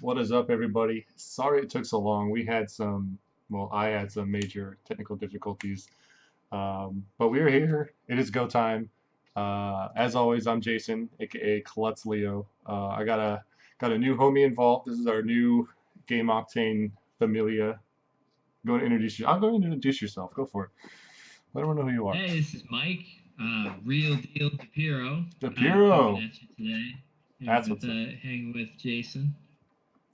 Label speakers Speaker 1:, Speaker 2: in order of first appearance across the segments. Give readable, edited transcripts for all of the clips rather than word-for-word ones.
Speaker 1: What is up, everybody? Sorry it took so long. I had some major technical difficulties, but we're here. It is go time. As always, I'm Jason, aka Klutz Leo. I got a new homie involved. This is our new GameOctane familia. Go and introduce you. I'm going to introduce yourself. Go for it. Let everyone know who you are.
Speaker 2: Hey, this is Mike, Real Deal DePiro, coming
Speaker 1: Shapiro.
Speaker 2: at you today,
Speaker 1: That's what's up.
Speaker 2: hanging with Jason.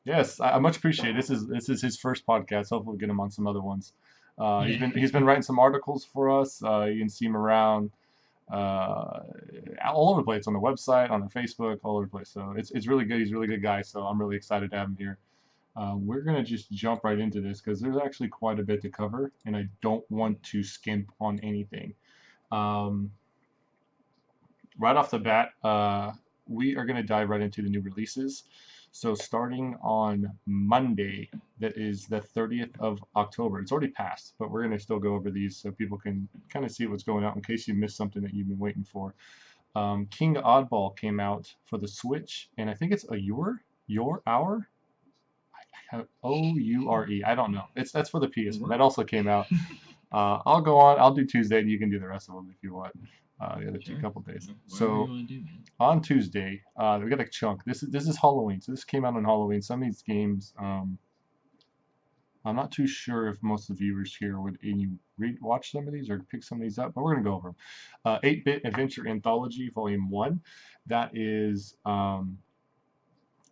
Speaker 1: Yes, I much appreciate it. This is his first podcast. Hopefully, we'll get him on some other ones. He's
Speaker 2: Yeah,
Speaker 1: been writing some articles for us. You can see him around uh, all over the place on the website, on the Facebook, all over the place. So it's really good. He's a really good guy. So I'm really excited to have him here. We're gonna just jump right into this because there's actually quite a bit to cover, and I don't want to skimp on anything. Um, right off the bat, we are going to dive right into the new releases. So starting on Monday, that is the 30th of October. It's already passed, but we're going to still go over these so people can kind of see what's going on in case you missed something that you've been waiting for. King Oddball came out for the Switch, and I think it's a your hour. Oure. I don't know. That's for the PS.
Speaker 2: what?
Speaker 1: That also came out. I'll go on. I'll do Tuesday, and you can do the rest of them if you want. The other two
Speaker 2: Sure.
Speaker 1: couple days.
Speaker 2: Whatever you
Speaker 1: So
Speaker 2: want to do, man.
Speaker 1: on Tuesday, we got a chunk. This is Halloween, so this came out on Halloween. Some of these games, I'm not too sure if most of the viewers here would any read watch some of these or pick some of these up, but we're gonna go over them. 8-Bit Adventure Anthology Volume One. That is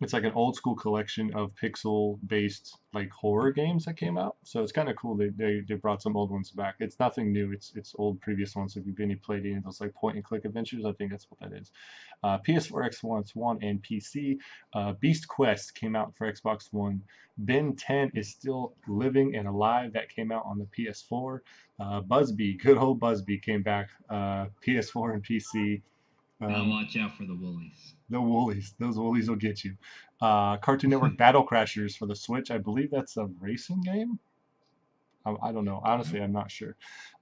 Speaker 1: it's like an old school collection of pixel based like horror games that came out. So it's kind of cool they brought some old ones back. It's nothing new. It's old previous ones. If you've any played any of those like point and click adventures, I think that's what that is. PS4, Xbox One, and PC. Beast Quest came out for Xbox One. Ben 10 is still living and alive. That came out on the PS4. Busby, good old Busby, came back. PS4 and PC.
Speaker 2: Now
Speaker 1: Um,
Speaker 2: watch out for the Woolies.
Speaker 1: the Woolies. Those Woolies will get you. Cartoon Network Battle Crashers for the Switch. I believe that's a racing game. I don't know.
Speaker 2: Yep.
Speaker 1: Honestly, I'm not sure.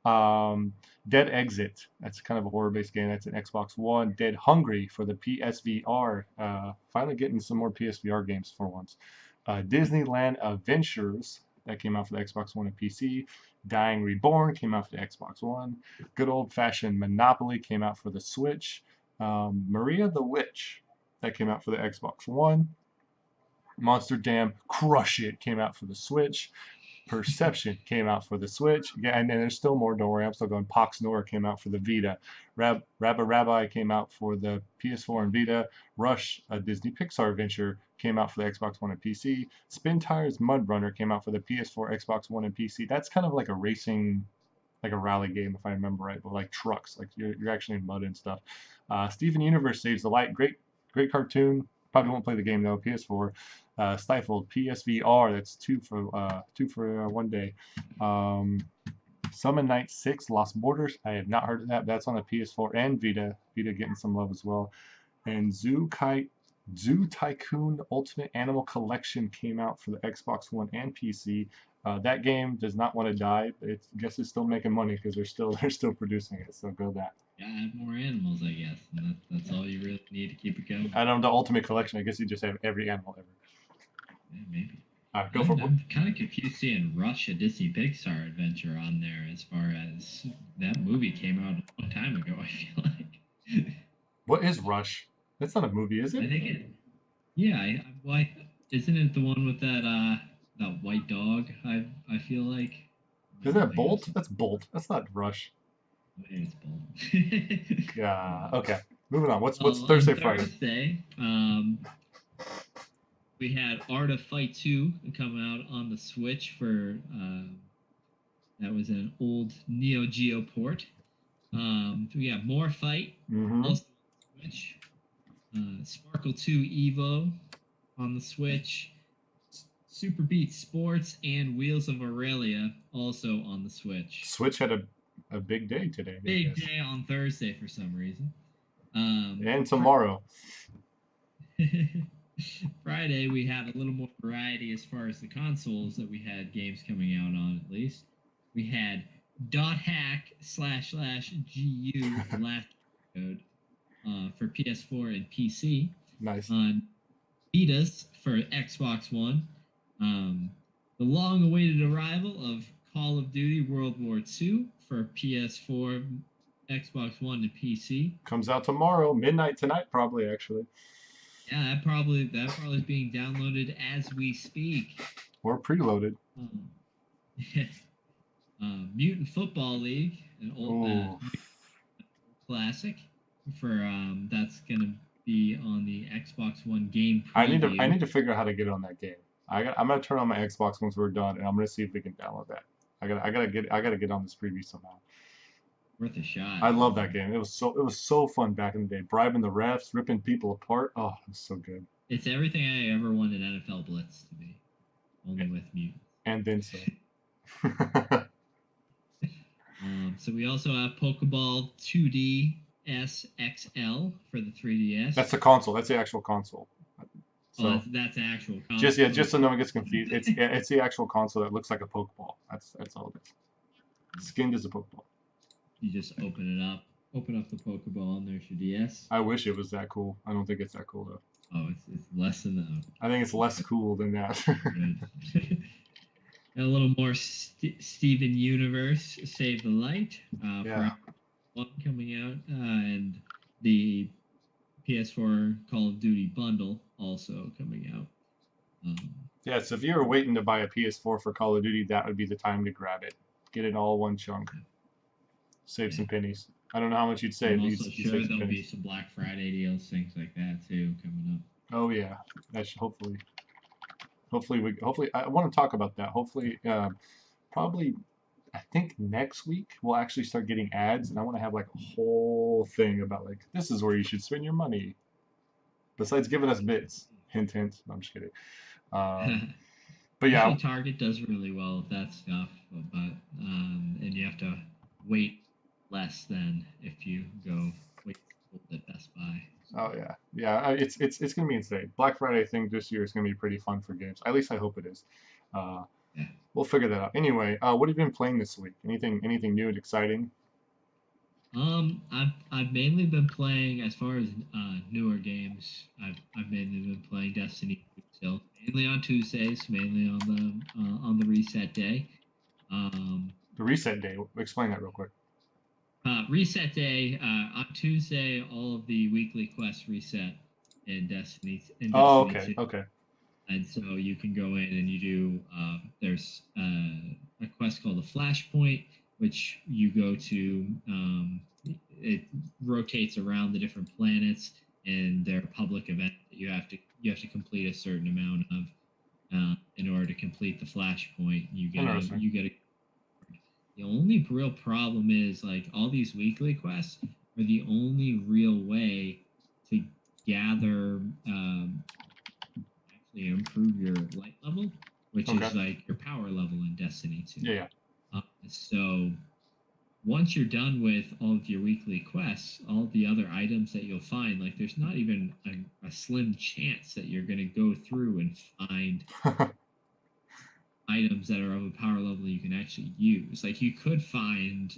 Speaker 1: Um, Dead Exit. That's kind of a horror-based game. That's an Xbox One. Dead Hungry for the PSVR. Finally getting some more PSVR games for once. Disneyland Adventures. That came out for the Xbox One and PC. Dying Reborn came out for the Xbox One. Good old-fashioned Monopoly came out for the Switch. Maria the Witch. That came out for the Xbox One. Monster Dam Crush It came out for the Switch. Perception came out for the Switch. Yeah, and then there's still more. Don't worry, I'm still going. Pox Nora came out for the Vita. Rabba Rabbi came out for the PS4 and Vita. Rush, a Disney Pixar adventure, came out for the Xbox One and PC. Spin Tires Mud Runner came out for the PS4, Xbox One, and PC. That's kind of like a racing, like a rally game, if I remember right, but like trucks, like you're actually in mud and stuff. Steven Universe Saves the Light, great cartoon. Probably won't play the game though. PS4, Stifled, PSVR. That's two for one day. Um, Summon Night 6, Lost Borders. I have not heard of that. That's on the PS4 and Vita. Vita getting some love as well. And Zoo Tycoon Ultimate Animal Collection came out for the Xbox One and PC. That game does not want to die, but I guess it's still making money because they're still producing it. So go that.
Speaker 2: Gotta have more animals, I guess. And that's all you really need to keep it going.
Speaker 1: I don't know the Ultimate Collection. I guess you just have every animal ever.
Speaker 2: Yeah, maybe.
Speaker 1: Go for
Speaker 2: I'm kind of confused seeing Rush, a Disney Pixar adventure on there as far as that movie came out a long time ago, I feel like.
Speaker 1: what is Rush? That's not a movie, is
Speaker 2: I
Speaker 1: it?
Speaker 2: think it. Yeah, isn't it the one with that white dog? I feel like.
Speaker 1: Is
Speaker 2: I'm
Speaker 1: that
Speaker 2: thinking of
Speaker 1: Bolt?
Speaker 2: something.
Speaker 1: That's Bolt. That's not Rush.
Speaker 2: Maybe it's bold.
Speaker 1: Yeah. Okay. Moving on. What's
Speaker 2: On
Speaker 1: Thursday, Friday?
Speaker 2: Thursday, we had Art of Fight 2 come out on the Switch for that was an old Neo Geo port. We got More Fight,
Speaker 1: Mm-hmm.
Speaker 2: also on the Switch. Sparkle 2 Evo on the Switch. Super Beat Sports and Wheels of Aurelia also on the Switch.
Speaker 1: Switch had a big day today, I
Speaker 2: Big
Speaker 1: guess.
Speaker 2: day on Thursday for some reason.
Speaker 1: And tomorrow.
Speaker 2: Friday, we had a little more variety as far as the consoles that we had games coming out on, at least. We had .hack//GU, the last code, for PS4 and PC.
Speaker 1: Nice.
Speaker 2: On Vitas for Xbox One. Um, the long-awaited arrival of Call of Duty World War II for PS4, Xbox One, and PC.
Speaker 1: Comes out tomorrow, midnight tonight, probably actually,
Speaker 2: Yeah, that probably is being downloaded as we speak.
Speaker 1: or preloaded.
Speaker 2: Um, Mutant Football League, an old
Speaker 1: Ooh,
Speaker 2: classic for that's gonna be on the Xbox One game
Speaker 1: I
Speaker 2: preview.
Speaker 1: need to figure out how to get on that game. I'm gonna turn on my Xbox once we're done, and I'm gonna see if we can download that. I gotta get on this preview somehow.
Speaker 2: Worth a shot.
Speaker 1: I love that game. It was so fun back in the day. Bribing the refs, ripping people apart. Oh, it was so good.
Speaker 2: It's everything I ever wanted NFL Blitz to be, only with mutants.
Speaker 1: And then so.
Speaker 2: So we also have Pokeball 2D SXL for the 3DS.
Speaker 1: That's the console. That's the actual console.
Speaker 2: So that's an actual console.
Speaker 1: Just so no one gets confused. It's the actual console that looks like a Pokeball. That's all it is. Skinned as a Pokeball.
Speaker 2: You just open it up. Open up the Pokeball, and there's your DS.
Speaker 1: I wish it was that cool. I don't think it's that cool though.
Speaker 2: Oh, it's less than that.
Speaker 1: I think it's less cool than that.
Speaker 2: A little more Steven Universe Save the Light
Speaker 1: Yeah.
Speaker 2: for one coming out, and the PS4 Call of Duty bundle also coming out.
Speaker 1: Yeah, so if you were waiting to buy a PS4 for Call of Duty, that would be the time to grab it. Get it all one chunk. Save some pennies. I don't know how much you'd save.
Speaker 2: I'm
Speaker 1: but
Speaker 2: also
Speaker 1: you'd
Speaker 2: sure
Speaker 1: save some
Speaker 2: there'll be
Speaker 1: pennies.
Speaker 2: some Black Friday deals, things like that too, coming up.
Speaker 1: Oh yeah, that should hopefully I want to talk about that. Hopefully, probably I think next week we'll actually start getting ads, and I want to have like a whole thing about like this is where you should spend your money. Besides giving us bits, hint hint. No, I'm just kidding. But yeah,
Speaker 2: Usually Target does really well with that stuff, but and you have to wait less than if you go wait at Best Buy.
Speaker 1: oh yeah, yeah. It's gonna be insane. Black Friday thing this year is gonna be pretty fun for games. At least I hope it is. Uh,
Speaker 2: Yeah.
Speaker 1: we'll figure that out. Anyway, what have you been playing this week? Anything new and exciting?
Speaker 2: I've mainly been playing as far as newer games. I've mainly been playing Destiny 2 still, mainly on Tuesdays, mainly on the reset day.
Speaker 1: The reset day. Explain that real quick.
Speaker 2: Reset day on Tuesday. All of the weekly quests reset in Destiny.
Speaker 1: Oh,
Speaker 2: Destiny
Speaker 1: okay,
Speaker 2: 2.
Speaker 1: okay.
Speaker 2: And so you can go in and you do. There's a quest called the Flashpoint, which you go to. It rotates around the different planets, and they're public events that you have to complete a certain amount of in order to complete the Flashpoint. You get a. The only real problem is like all these weekly quests are the only real way to gather actually improve your light level, which is like your power level in Destiny 2.
Speaker 1: Yeah.
Speaker 2: So once you're done with all of your weekly quests, all the other items that you'll find, like there's not even a slim chance that you're going to go through and find items that are of a power level you can actually use. Like you could find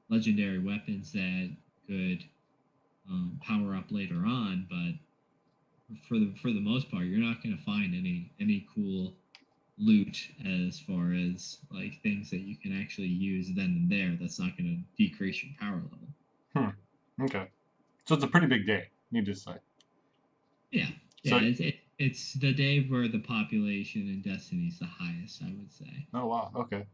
Speaker 2: legendary weapons that could power up later on, but for the most part, you're not going to find any cool loot as far as like things that you can actually use then and there. That's not going to decrease your power level.
Speaker 1: Okay. So it's a pretty big day, need to say.
Speaker 2: Yeah.
Speaker 1: So,
Speaker 2: it's the day where the population in Destiny is the highest, I would say.
Speaker 1: Oh wow, okay.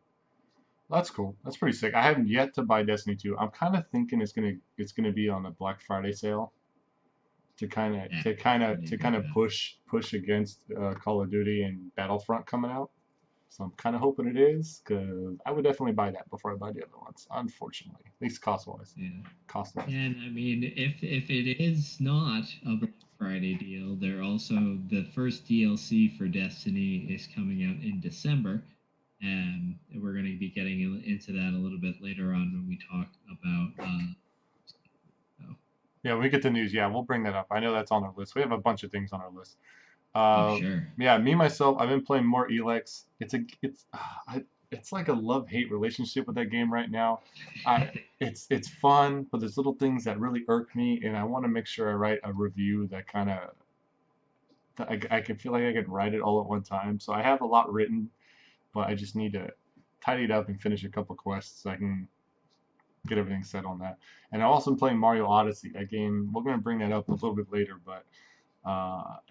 Speaker 1: That's cool. That's pretty sick. I haven't yet to buy Destiny 2. I'm kind of thinking it's gonna be on a Black Friday sale to kind of push against Call of Duty and Battlefront coming out. So I'm kind of hoping it is, because I would definitely buy that before I buy the other ones. Unfortunately, at least cost-wise.
Speaker 2: Yeah.
Speaker 1: Cost-wise.
Speaker 2: And I mean, if it is not a Black Friday deal, they're also the first DLC for Destiny is coming out in December, and we're going to be getting into that a little bit later on when we talk about.
Speaker 1: Yeah, when we get the news, yeah, we'll bring that up. I know that's on our list. We have a bunch of things on our list.
Speaker 2: Sure.
Speaker 1: Yeah, me myself, I've been playing more Elex. It's like a love-hate relationship with that game right now. It's fun, but there's little things that really irk me, and I want to make sure I write a review that kind of I can feel like I could write it all at one time. So I have a lot written, but I just need to tidy it up and finish a couple quests so I can get everything set on that. And I'm also playing Mario Odyssey. That game, we're gonna bring that up a little bit later, but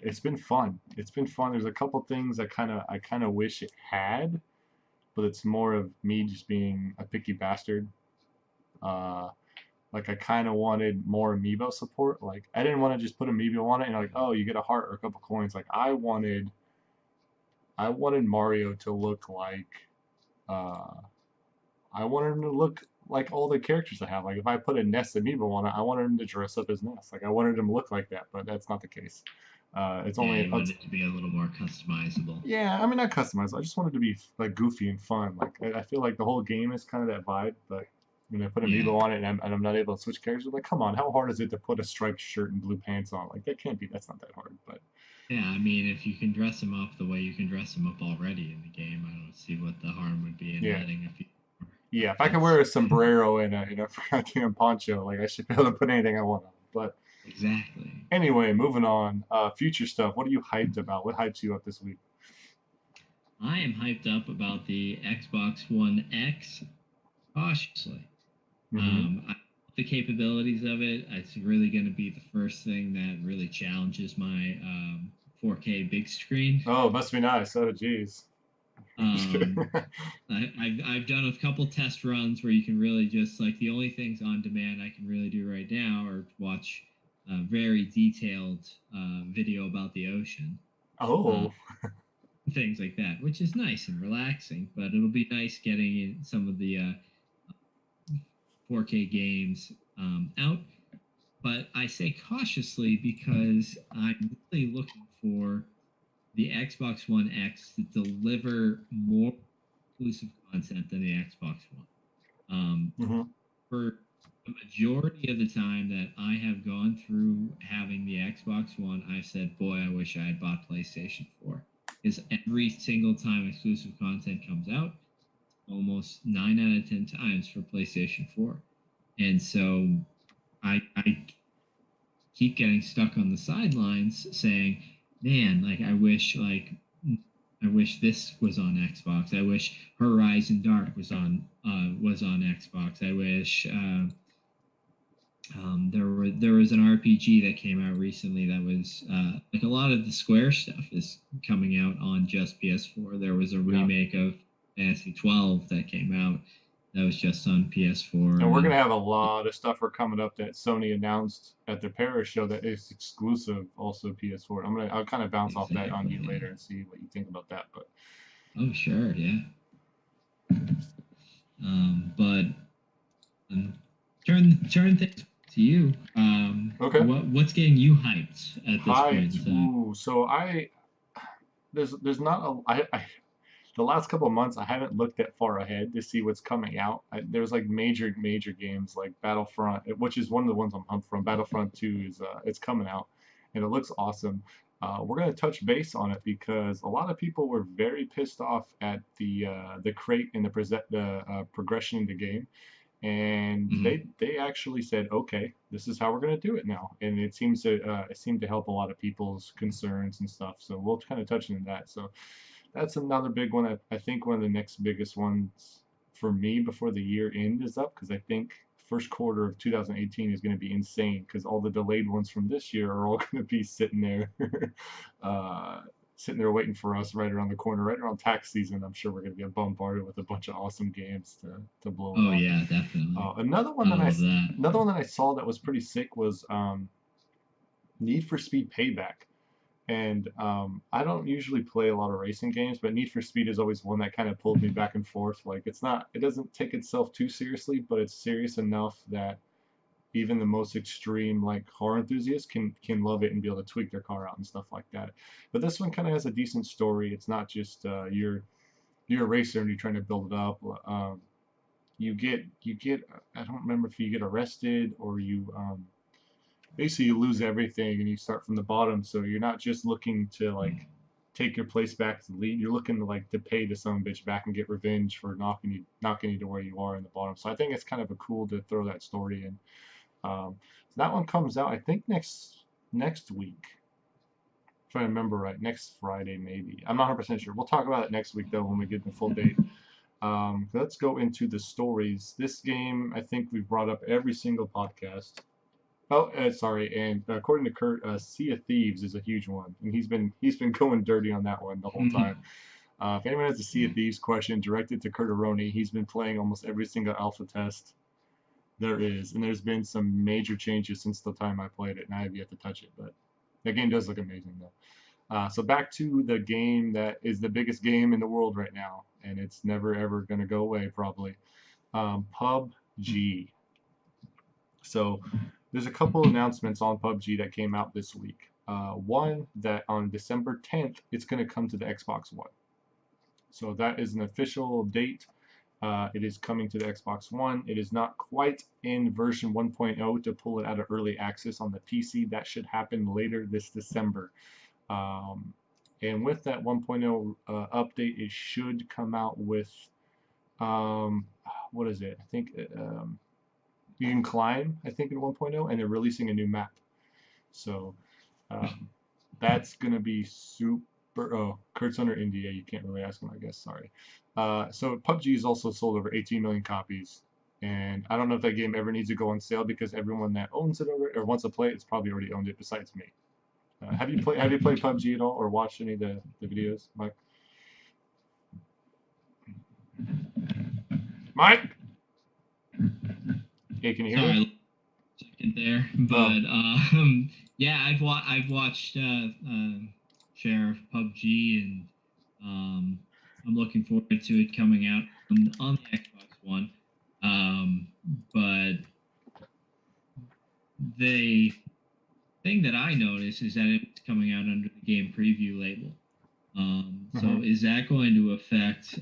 Speaker 1: it's been fun. It's been fun. There's a couple things I kind of wish it had, but it's more of me just being a picky bastard. Uh, like I kind of wanted more amiibo support. Like I didn't want to just put amiibo on it and like, oh, you get a heart or a couple coins. Like I wanted Mario to look like uh, I wanted him to look like all the characters I have. Like if I put a Ness amiibo on it, I wanted him to dress up as Ness. Like I wanted him to look like that, but that's not the case. It's
Speaker 2: Yeah,
Speaker 1: only
Speaker 2: you want it to be a little more customizable.
Speaker 1: yeah. I mean, not customized. I just wanted to be like goofy and fun. Like I feel like the whole game is kind of that vibe, but when I put
Speaker 2: Yeah.
Speaker 1: amiibo on it and I'm not able to switch characters, I'm like, come on, how hard is it to put a striped shirt and blue pants on? Like that can't be. That's not that hard. But
Speaker 2: Yeah, I mean, if you can dress them up the way you can dress them up already in the game, I don't see what the harm would be in
Speaker 1: yeah,
Speaker 2: adding a few more
Speaker 1: yeah. If I could
Speaker 2: outfits.
Speaker 1: wear a sombrero and a goddamn poncho, like I should be able to put anything I want on. But
Speaker 2: Exactly.
Speaker 1: anyway, moving on. Future stuff. What are you hyped about? What hypes you up this week?
Speaker 2: I am hyped up about the Xbox One X cautiously.
Speaker 1: Hmm.
Speaker 2: I love the capabilities of it. It's really going to be the first thing that really challenges my 4K big screen.
Speaker 1: Oh, it must be nice. Oh, geez.
Speaker 2: Um, I've done a couple test runs where you can really just like the only things on demand I can really do right now are watch a very detailed video about the ocean, uh,
Speaker 1: Oh.
Speaker 2: things like that, which is nice and relaxing. But it'll be nice getting in some of the 4K games out. But I say cautiously because I'm really looking for the Xbox One X to deliver more exclusive content than the Xbox One.
Speaker 1: Hmm.
Speaker 2: For the majority of the time that I have gone through having the Xbox One, I've said, boy, I wish I had bought PlayStation 4. Because every single time exclusive content comes out, almost 9 out of 10 times for PlayStation 4. And so I keep getting stuck on the sidelines saying, man, I wish this was on Xbox. I wish Horizon Dark was on Xbox. I wish there was an RPG that came out recently that was like a lot of the Square stuff is coming out on just PS4. There was a
Speaker 1: Yeah.
Speaker 2: remake of Fantasy 12 that came out that was just on PS4,
Speaker 1: And we're gonna
Speaker 2: and
Speaker 1: have a lot of stuff for coming up that Sony announced at their Paris show that is exclusive, also PS4. I'll kind of bounce off that on
Speaker 2: exactly,
Speaker 1: you
Speaker 2: yeah.
Speaker 1: later and see what you think about that. But
Speaker 2: Oh, sure, yeah. But um, turn things to you.
Speaker 1: okay,
Speaker 2: What's getting you hyped at this point
Speaker 1: hyped.
Speaker 2: in time?
Speaker 1: Ooh, so there's not a the last couple of months I haven't looked that far ahead to see what's coming out. There's like major games like Battlefront, which is one of the ones I'm pumped from. Battlefront 2 is it's coming out, and it looks awesome. We're gonna touch base on it because a lot of people were very pissed off at the crate and the progression in the game, and
Speaker 2: Hmm.
Speaker 1: they actually said, okay, this is how we're gonna do it now, and it seemed to help a lot of people's concerns and stuff. So we'll kind of touch into that. So that's another big one. I think one of the next biggest ones for me before the year end is up because I think first quarter of 2018 is going to be insane because all the delayed ones from this year are all going to be sitting there, uh, sitting there waiting for us right around the corner, right around tax season. I'm sure we're going to get bombarded with a bunch of awesome games to blow it
Speaker 2: Oh
Speaker 1: off.
Speaker 2: yeah, definitely.
Speaker 1: Another one
Speaker 2: I
Speaker 1: that I
Speaker 2: love that.
Speaker 1: another one that I saw that was pretty sick was Need for Speed Payback. And I don't usually play a lot of racing games, but Need for Speed is always one that kind of pulled me back and forth. Like it doesn't take itself too seriously, but it's serious enough that even the most extreme like car enthusiasts can love it and be able to tweak their car out and stuff like that. But this one kind of has a decent story. It's not just you're a racer and you're trying to build it up. You get I don't remember if you get arrested or you basically you lose everything and you start from the bottom. So you're not just looking to like take your place back to the lead. You're looking to like to pay the son of a bitch back and get revenge for knocking you to where you are in the bottom. So I think it's kind of a cool to throw that story in. So that one comes out I think next week. if I remember right, next Friday maybe. I'm not 100% sure. We'll talk about it next week though when we get the full date. Let's go into the stories. This game, I think we've brought up every single podcast. Oh, sorry. And according to Kurt, Sea of Thieves is a huge one, and he's been going dirty on that one the whole time. If anyone has a Sea of Thieves question directed to Kurt Aroni, he's been playing almost every single alpha test there is, and there's been some major changes since the time I played it, and I have yet to touch it. But that game does look amazing though. So back to the game that is the biggest game in the world right now, and it's never ever going to go away probably. PUBG. So there's a couple announcements on PUBG that came out this week. One that on December 10th, it's going to come to the Xbox One. So that is an official date. It is coming to the Xbox One. It is not quite in version 1.0 to pull it out of early access on the PC. That should happen later this December. And with that 1.0 update, it should come out with what is it? I think you can climb, I think, in 1.0, and they're releasing a new map. So um, that's going to be super. Oh, Kurt's under India. You can't really ask him, I guess. Sorry. So PUBG has also sold over 18 million copies. And I don't know if that game ever needs to go on sale because everyone that owns it or wants to play it's probably already owned it besides me. Have you played PUBG at all or watched any of the videos, Mike? Mike? Hey, can you hear me?
Speaker 2: Sorry, second there,
Speaker 1: Oh,
Speaker 2: but yeah, I've watched share of PUBG, and I'm looking forward to it coming out on the Xbox One. Um, but the thing that I noticed is that it's coming out under the game preview label. So
Speaker 1: mhm.
Speaker 2: is that going to affect?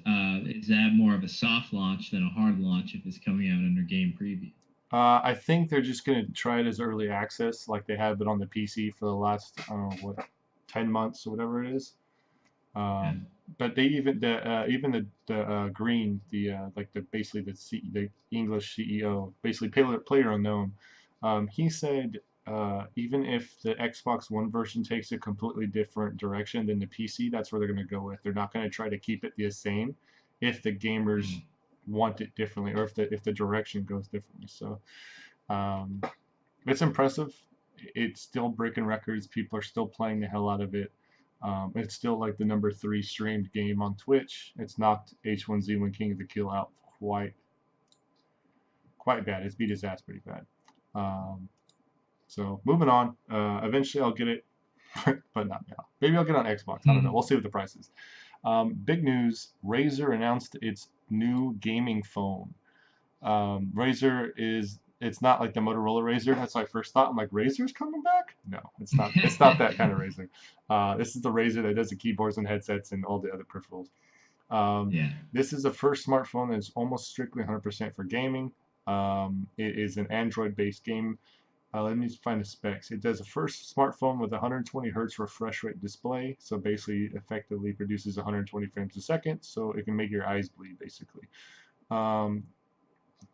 Speaker 2: Is that more of a soft launch than a hard launch if it's coming out under game preview?
Speaker 1: I think they're just gonna try it as early access, like they have it on the PC for the last, I don't know what, 10 months or whatever it is.
Speaker 2: Yeah.
Speaker 1: But they even the Green, the like the basically the English CEO, basically player unknown. He said even if the Xbox One version takes a completely different direction than the PC, that's where they're gonna go with. They're not gonna try to keep it the same if the gamers
Speaker 2: Mm.
Speaker 1: want it differently or if the direction goes differently. So um, it's impressive. It's still breaking records. People are still playing the hell out of it. It's still like the number 3 streamed game on Twitch. It's knocked H1Z1 King of the Kill out quite bad. It's beat his ass pretty bad. Um, so moving on. Eventually I'll get it, but not now. Maybe I'll get it on Xbox. I don't know.
Speaker 2: Mm.
Speaker 1: We'll see what the price is. Big news. Razer announced its new gaming phone. Razer is it's not like the Motorola Razer. That's my first thought. I'm like, Razer's coming back? No, it's not. It's not that kind of Razer. This is the Razer that does the keyboards and headsets and all the other peripherals. Um,
Speaker 2: Yeah.
Speaker 1: this is the first smartphone that's almost strictly 100% for gaming. It is an Android-based game. Let me find the specs. It does a first smartphone with 120 hertz refresh rate display, so basically effectively produces 120 frames a second, so it can make your eyes bleed basically. Um,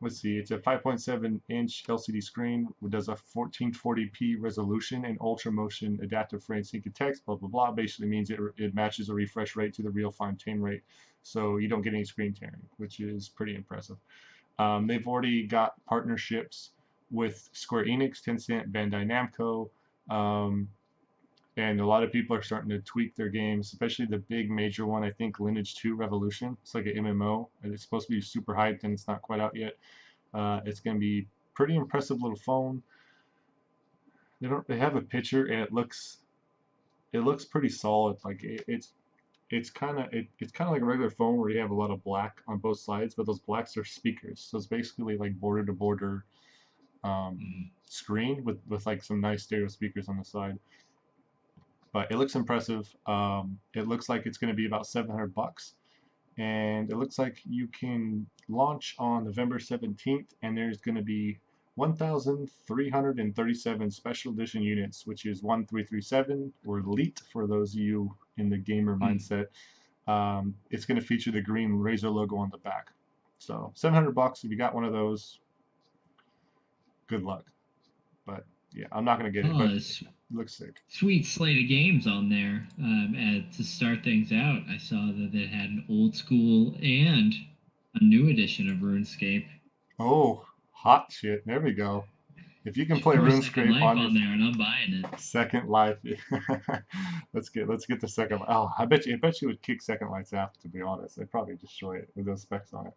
Speaker 1: let's see, it's a 5.7-inch LCD screen. It does a 1440p resolution and ultra motion adaptive frame sync and text, blah, blah, blah. Basically means it matches a refresh rate to the real fine tune rate, so you don't get any screen tearing, which is pretty impressive. They've already got partnerships with Square Enix, Tencent, Bandai Namco, um, and a lot of people are starting to tweak their games, especially the big major one. I think Lineage 2 Revolution. It's like an MMO, and it's supposed to be super hyped, and it's not quite out yet. It's going to be pretty impressive little phone. They have a picture, and it looks pretty solid. Like it's kind of like a regular phone where you have a lot of black on both sides, but those blacks are speakers. So it's basically like border to border
Speaker 2: Mm.
Speaker 1: screen with like some nice stereo speakers on the side. But it looks impressive. It looks like it's going to be about 700 bucks, and it looks like you can launch on November 17th, and there's going to be 1,337 special edition units, which is 1337 or Elite for those of you in the gamer
Speaker 2: Mm.
Speaker 1: mindset. It's going to feature the green Razer logo on the back. So 700 bucks if you got one of those. Good luck. But Yeah, I'm not gonna get it,
Speaker 2: Oh,
Speaker 1: but
Speaker 2: it's
Speaker 1: it looks sick.
Speaker 2: sweet slate of games on there. And to start things out, I saw that it had an old school and a new edition of RuneScape.
Speaker 1: Oh, hot shit. There we go. If you can play
Speaker 2: Throw a Second
Speaker 1: RuneScape
Speaker 2: Life
Speaker 1: on your
Speaker 2: on there, and I'm buying it.
Speaker 1: Second Life, let's get the Second. Oh, I bet you would kick Second Life's ass. To be honest, they'd probably destroy it with those specs on it.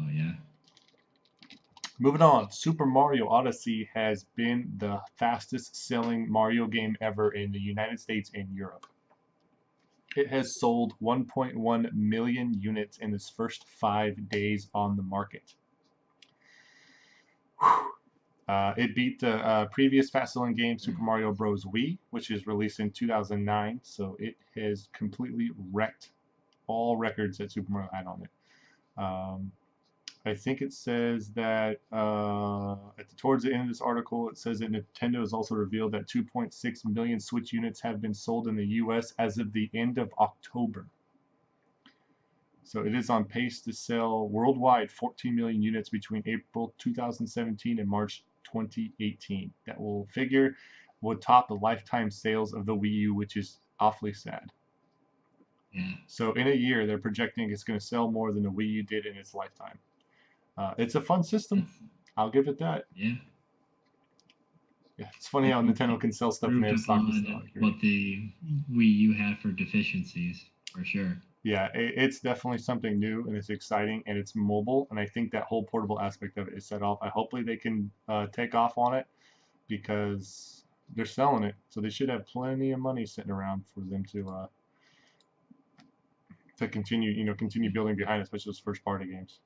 Speaker 2: Oh yeah.
Speaker 1: Moving on, Super Mario Odyssey has been the fastest selling Mario game ever in the United States and Europe. It has sold 1.1 million units in its first 5 days on the market. It beat the previous fast-selling game, Super Mario Bros. Wii, which is released in 2009. So it has completely wrecked all records that Super Mario had on it. I think it says that towards the end of this article, it says that Nintendo has also revealed that 2.6 million Switch units have been sold in the U.S. as of the end of October. So it is on pace to sell worldwide 14 million units between April 2017 and March 2018. That would top the lifetime sales of the Wii U, which is awfully sad.
Speaker 2: Yeah.
Speaker 1: So in a year, they're projecting it's going to sell more than the Wii U did in its lifetime. It's a fun system.
Speaker 2: That's
Speaker 1: I'll give it that.
Speaker 2: yeah.
Speaker 1: Yeah, it's funny how Nintendo can sell stuff and they
Speaker 2: Improved
Speaker 1: have stock to sell.
Speaker 2: upon what the Wii U had for deficiencies, for sure.
Speaker 1: Yeah, it's definitely something new and it's exciting and it's mobile. And I think that whole portable aspect of it is set off. Hopefully they can take off on it because they're selling it. So they should have plenty of money sitting around for them to continue building behind, especially those first party games.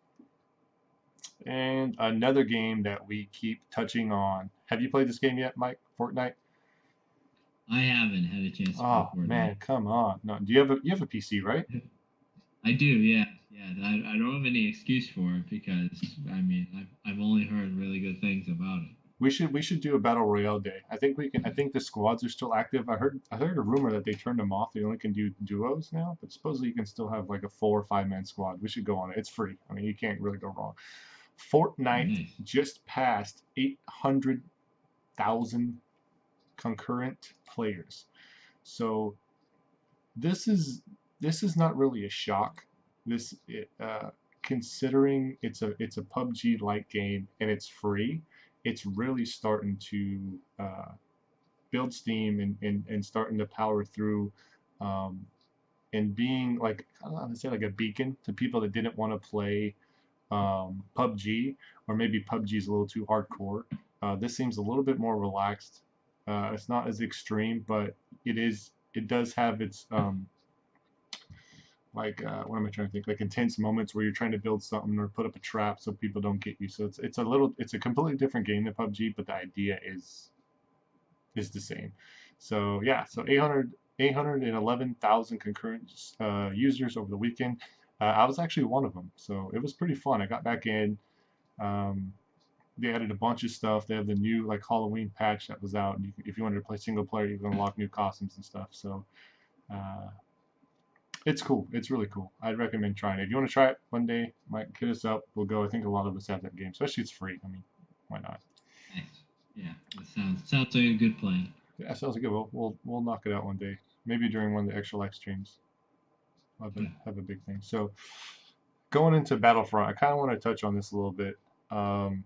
Speaker 1: And another game that we keep touching on. Have you played this game yet, Mike? Fortnite?
Speaker 2: I haven't had a chance to play
Speaker 1: Oh
Speaker 2: Fortnite.
Speaker 1: man, come on. No, do you have a PC, right?
Speaker 2: I do, yeah, yeah. I don't have any excuse for it because I mean I've only heard really good things about it.
Speaker 1: We should do a battle royale day. I think we can. I think the squads are still active. I heard a rumor that they turned them off. They only can do duos now, but supposedly you can still have like a 4 or 5 man squad. We should go on it. It's free. I mean, you can't really go wrong.
Speaker 2: Oh,
Speaker 1: Fortnite
Speaker 2: nice.
Speaker 1: just passed 800,000 concurrent players. So this is this is not really a shock. This considering it's a PUBG like game and it's free, it's really starting to build steam and starting to power through um, and being like I don't know how to say like a beacon to people that didn't want to play PUBG or maybe PUBG is a little too hardcore. This seems a little bit more relaxed. It's not as extreme, but it does have its what am I trying to think? Like intense moments where you're trying to build something or put up a trap so people don't get you. So it's a completely different game than PUBG, but the idea is the same. So yeah, so 811,000 concurrent users over the weekend. I was actually one of them, so it was pretty fun. I got back in. Um, they added a bunch of stuff. They have the new like Halloween patch that was out. If you wanted to play single player, you can unlock new costumes and stuff. So uh, it's cool. It's really cool. I'd recommend trying it. If you want to try it one day, might hit us up. We'll go. I think a lot of us have that game, especially it's free. I mean, why not?
Speaker 2: Nice. Yeah, that sounds like a good plan.
Speaker 1: Yeah, sounds good. We'll knock it out one day. Maybe during one of the extra live streams. I'll
Speaker 2: Yeah.
Speaker 1: have a big thing. So going into Battlefront, I kind of want to touch on this a little bit. Um,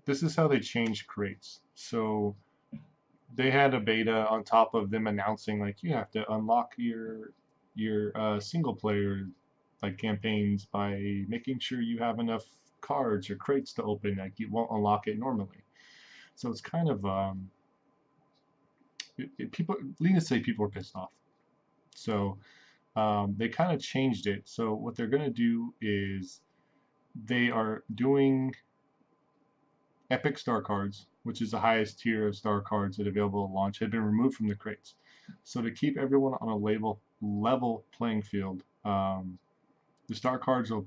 Speaker 1: this is how they changed crates. So they had a beta on top of them announcing like you have to unlock your single player like campaigns by making sure you have enough cards or crates to open. Like you won't unlock it normally. So it's kind of people. Needless to say, people are pissed off. So they kind of changed it. So what they're going to do is they are doing epic star cards, which is the highest tier of star cards that are available at launch, had been removed from the crates. So to keep everyone on a level playing field, the star cards will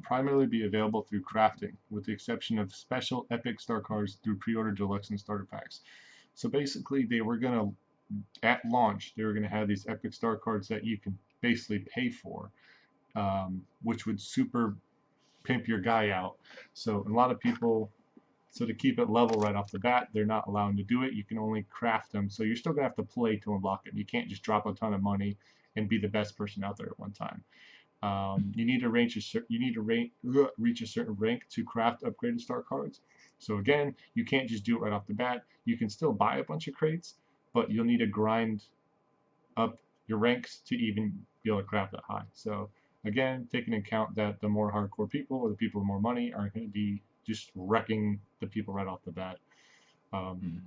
Speaker 1: primarily be available through crafting, with the exception of special epic star cards through pre-order deluxe and starter packs. So basically, they were gonna at launch they were gonna have these epic star cards that you can basically pay for, which would super pimp your guy out. So a lot of people So to keep it level right off the bat, they're not allowed to do it. You can only craft them. So you're still gonna have to play to unlock it. You can't just drop a ton of money and be the best person out there at one time. You need to reach a certain rank to craft upgraded star cards. So again, you can't just do it right off the bat. You can still buy a bunch of crates, but you'll need to grind up your ranks to even be able to craft that high. So again, taking into account that the more hardcore people or the people with more money are going to be just wrecking the people right off the bat. Um,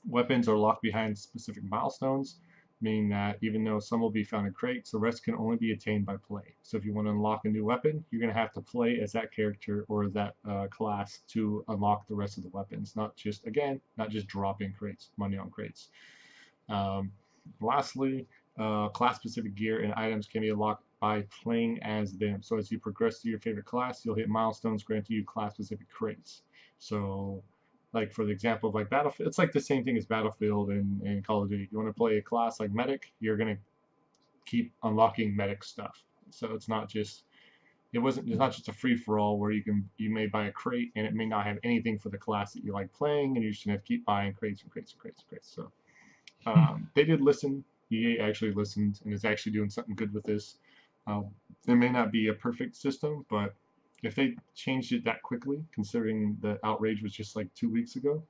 Speaker 1: Weapons are locked behind specific milestones, meaning that even though some will be found in crates, the rest can only be attained by play. So if you want to unlock a new weapon, you're going to have to play as that character or that class to unlock the rest of the weapons, not just, again, not just dropping crates, money on crates. Um, Lastly, class-specific gear and items can be unlocked by playing as them. So as you progress through your favorite class, you'll hit milestones granting you class-specific crates. So, like for the example of like Battlefield, it's like the same thing as Battlefield and Call of Duty. If you want to play a class like Medic, you're gonna keep unlocking Medic stuff. So it's not just it's not just a free for all where you may buy a crate and it may not have anything for the class that you like playing, and you're just gonna have to keep buying crates and crates and crates and crates. So they did listen. EA actually listened and is actually doing something good with this. It may not be a perfect system, but if they changed it that quickly, considering the outrage was just like 2 weeks ago,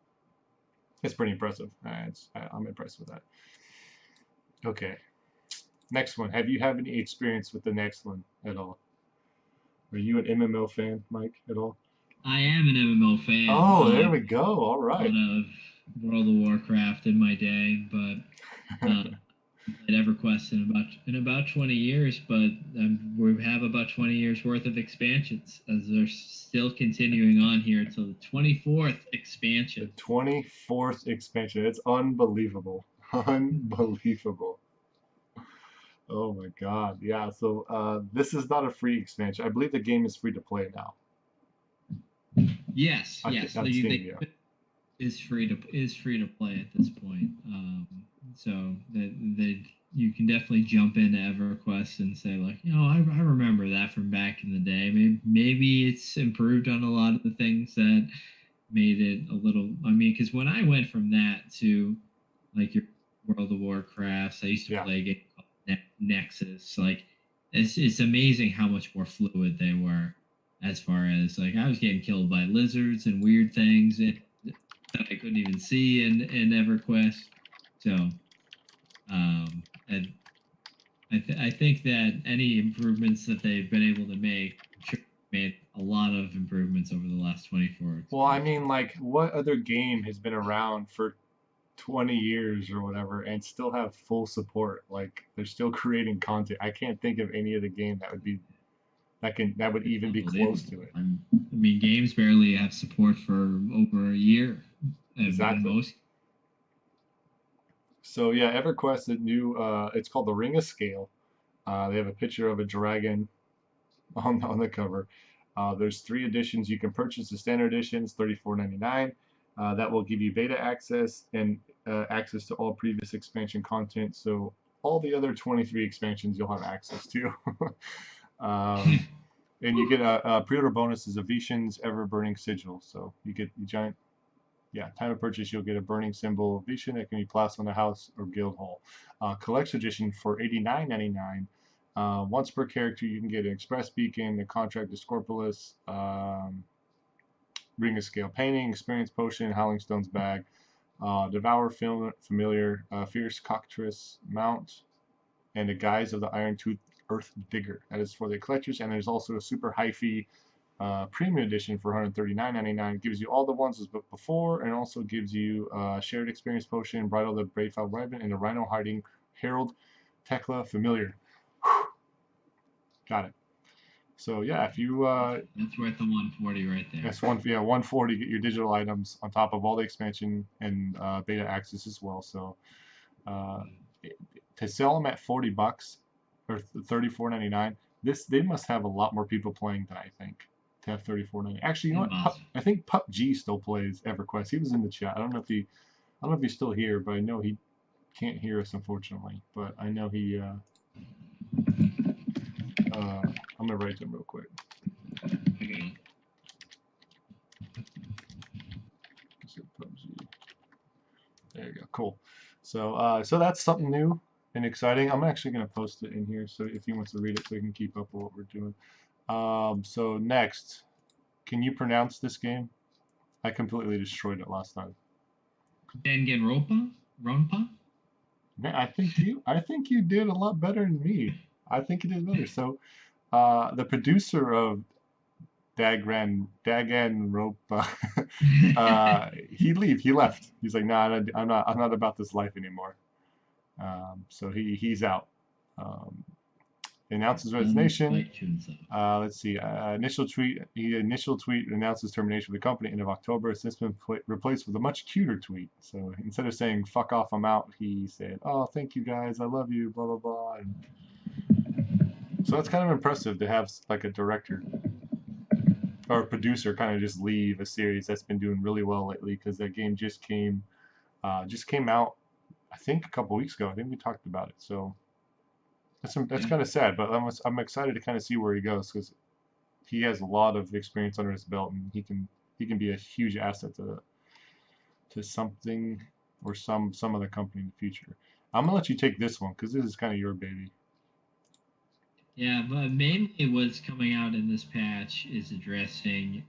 Speaker 1: it's pretty impressive. I'm impressed with that. Okay, next one. Have you had any experience with the next one at all? Are you an MMO fan, Mike, at all?
Speaker 2: I am an MMO fan.
Speaker 1: Oh, there we go. All
Speaker 2: A
Speaker 1: right.
Speaker 2: lot of World of Warcraft in my day, but played EverQuest in about 20 years. But we have about 20 years worth of expansions, as they're still continuing on here until the 24th expansion.
Speaker 1: The 24th expansion. It's unbelievable. Unbelievable. Oh my God. Yeah, so this is not a free expansion. I believe the game is free to play now.
Speaker 2: Yes, yes,
Speaker 1: On Steam, yeah.
Speaker 2: is free to play at this point. So that you can definitely jump into EverQuest and say like, I remember that from back in the day. Maybe it's improved on a lot of the things that made it a little. I mean, because when I went from that to like your World of Warcrafts, I used to play a game called Nexus. Like, it's amazing how much more fluid they were. As far as like, I was getting killed by lizards and weird things that I couldn't even see in EverQuest. So, and I think that any improvements that they've been able to make, I'm sure made a lot of improvements over the last 24.
Speaker 1: Well, I mean, like, what other game has been around for 20 years or whatever and still have full support? Like, they're still creating content. I can't think of any other game that would even be close to it.
Speaker 2: I mean, games barely have support for over a year.
Speaker 1: Exactly.
Speaker 2: Most.
Speaker 1: So yeah, EverQuest, it's called the Ring of Scale. They have a picture of a dragon on the cover. There's 3 editions you can purchase. The standard edition is $34.99. That will give you beta access and access to all previous expansion content. So all the other 23 expansions you'll have access to. And you get a pre-order bonus is a Vishen's Ever Burning Sigil. So you get the giant, time of purchase you'll get a burning symbol of Vishen that can be plastered on the house or guild hall. Collection edition for $89.99. Once per character, you can get an Express Beacon, a Contract Discorpolis, Ring of Scale Painting, Experience Potion, Howling Stone's Bag, Devour Familiar, Fierce Cockatrice Mount, and the Guise of the Iron Tooth Earth Digger. That is for the collectors, and there's also a super hyphy premium edition for $139.99. It gives you all the ones as before, and also gives you Shared Experience Potion, Bridle the Brave Foul Raven, and the Rhino Hiding Herald Tekla Familiar. Whew. Got it. So yeah, if you
Speaker 2: that's worth the 140 right there.
Speaker 1: That's 140. Get your digital items on top of all the expansion and beta access as well. So to sell them at $40 or $34.99, they must have a lot more people playing than I think to have $34.99. Actually, you know what? I think PUBG still plays EverQuest. He was in the chat. I don't know if he's still here, but I know he can't hear us unfortunately. But I know he. I'm gonna write him real quick. So that's something new and exciting. I'm actually going to post it in here so if he wants to read it so he can keep up with what we're doing. So next, can you pronounce this game? I completely destroyed it last time.
Speaker 2: Danganronpa? Ronpa?
Speaker 1: Man, I think you did a lot better than me. I think you did better. So, the producer of Danganronpa, he left. He's like, nah, I'm not about this life anymore. So he's out. Um, he announced his resignation.
Speaker 2: Spite himself.
Speaker 1: Let's see. Initial tweet announced his termination of the company end of October. It's since been replaced with a much cuter tweet. So instead of saying "fuck off, I'm out," he said, "Oh, thank you guys, I love you," blah blah blah. And so that's kind of impressive to have like a director or a producer kind of just leave a series that's been doing really well lately because that game just came out, I think a couple weeks ago. I think we talked about it. So that's
Speaker 2: Yeah.
Speaker 1: kind of sad, but I'm excited to kind of see where he goes because he has a lot of experience under his belt, and he can be a huge asset to something or some other company in the future. I'm gonna let you take this one because this is kind of your baby.
Speaker 2: Yeah, but mainly what's coming out in this patch is addressing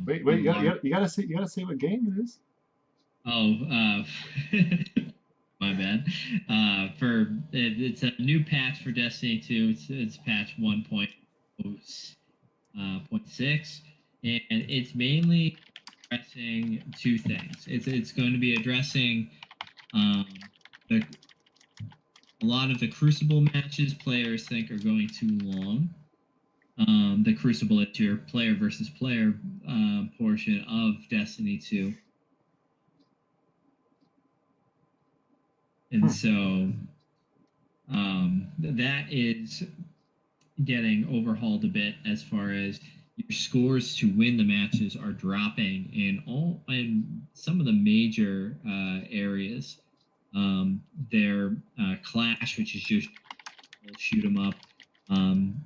Speaker 1: Wait,
Speaker 2: the
Speaker 1: wait,
Speaker 2: large.
Speaker 1: you gotta say what game it is.
Speaker 2: Oh, my bad. It's a new patch for Destiny 2. It's patch 1.0.6, and it's mainly addressing two things. It's going to be addressing um, the a lot of the Crucible matches players think are going too long. The Crucible is your player versus player portion of Destiny 2. And
Speaker 1: Hmm.
Speaker 2: so that is getting overhauled a bit as far as your scores to win the matches are dropping in some of the major areas. Their Clash, which is just shoot 'em up, um,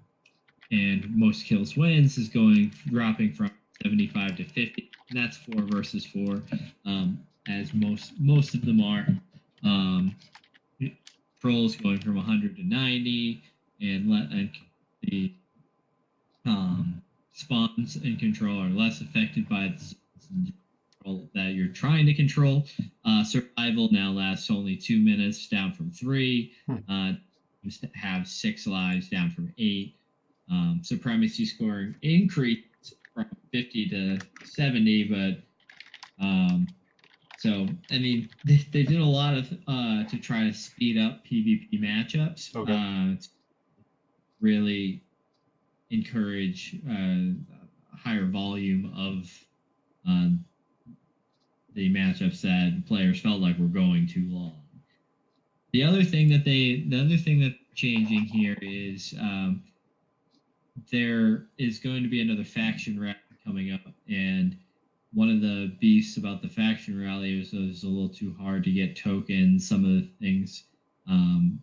Speaker 2: and most kills wins, is dropping from 75 to 50, and that's 4 versus 4, as most of them are. Um, Trolls going from 100 to 90, and the spawns in control are less affected by the zones that you're trying to control. Survival now lasts only 2 minutes, down from 3.
Speaker 1: Hmm.
Speaker 2: Have 6 lives, down from 8. Supremacy scoring increased from 50 to 70, but so I mean they did a lot of to try to speed up PvP matchups.
Speaker 1: Okay.
Speaker 2: To really encourage a higher volume of um, the matchups that players felt like were going too long. The other thing that they're changing here is there is going to be another faction rally coming up, and one of the beefs about the faction rally was it was a little too hard to get tokens. Some of the things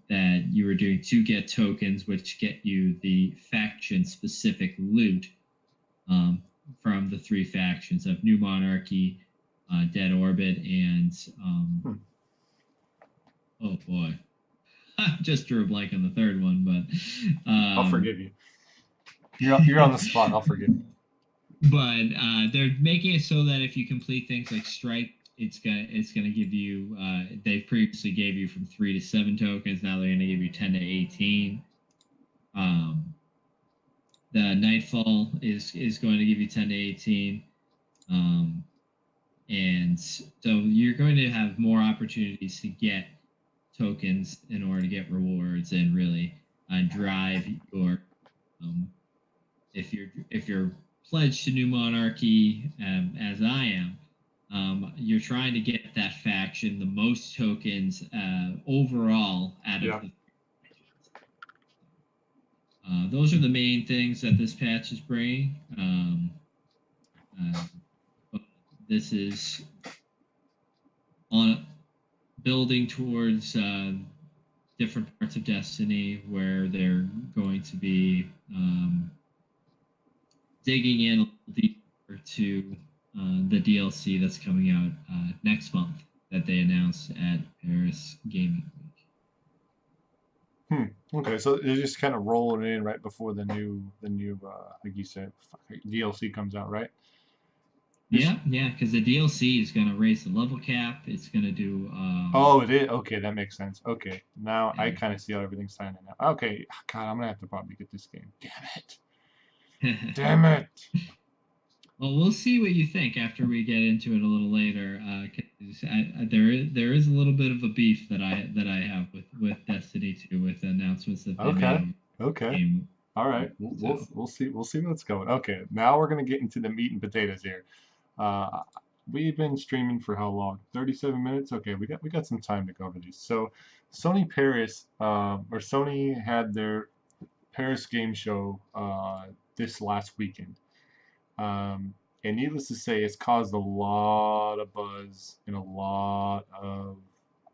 Speaker 2: that you were doing to get tokens, which get you the faction specific loot um, from the three factions of New Monarchy, Dead Orbit, and
Speaker 1: Hmm.
Speaker 2: oh boy, I just drew a blank on the third one, but
Speaker 1: I'll forgive you. You're on the spot. I'll forgive you.
Speaker 2: they're making it so that if you complete things like Strike, it's gonna give you. They previously gave you from 3 to 7 tokens. Now they're gonna give you 10 to 18. Um, the Nightfall is going to give you 10 to 18. Um, and so you're going to have more opportunities to get tokens in order to get rewards and really drive your if you're pledged to New Monarchy, as I am, you're trying to get that faction the most tokens overall out of
Speaker 1: Yeah.
Speaker 2: the. Those are the main things that this patch is bringing. Uh, but this is on building towards different parts of Destiny where they're going to be digging in a little deeper to the DLC that's coming out next month. that they announced at Paris Gaming Week.
Speaker 1: Hmm. Okay, so they're just kind of rolling it in right before the new like you said DLC comes out, right? This.
Speaker 2: Yeah, yeah, because the DLC is going to raise the level cap. It's going to do,
Speaker 1: Oh, it is. Okay, that makes sense. Okay, now I
Speaker 2: yeah.
Speaker 1: kind of see how everything's signing out. Okay, God, I'm gonna have to probably get this game. Damn it! Damn it!
Speaker 2: Well, we'll see what you think after we get into it a little later. 'Cause there is a little bit of a beef that I have with Destiny 2 with the announcements that they made
Speaker 1: Okay,
Speaker 2: over
Speaker 1: okay.
Speaker 2: game.
Speaker 1: All right, we'll, we'll
Speaker 2: So
Speaker 1: we'll see where it's going. Okay, now we're gonna get into the meat and potatoes here. Uh, we've been streaming for how long? 37 minutes. Okay, we got some time to go over these. So, Sony Paris, or Sony had their Paris game show this last weekend. Um, and needless to say, it's caused a lot of buzz and a lot of,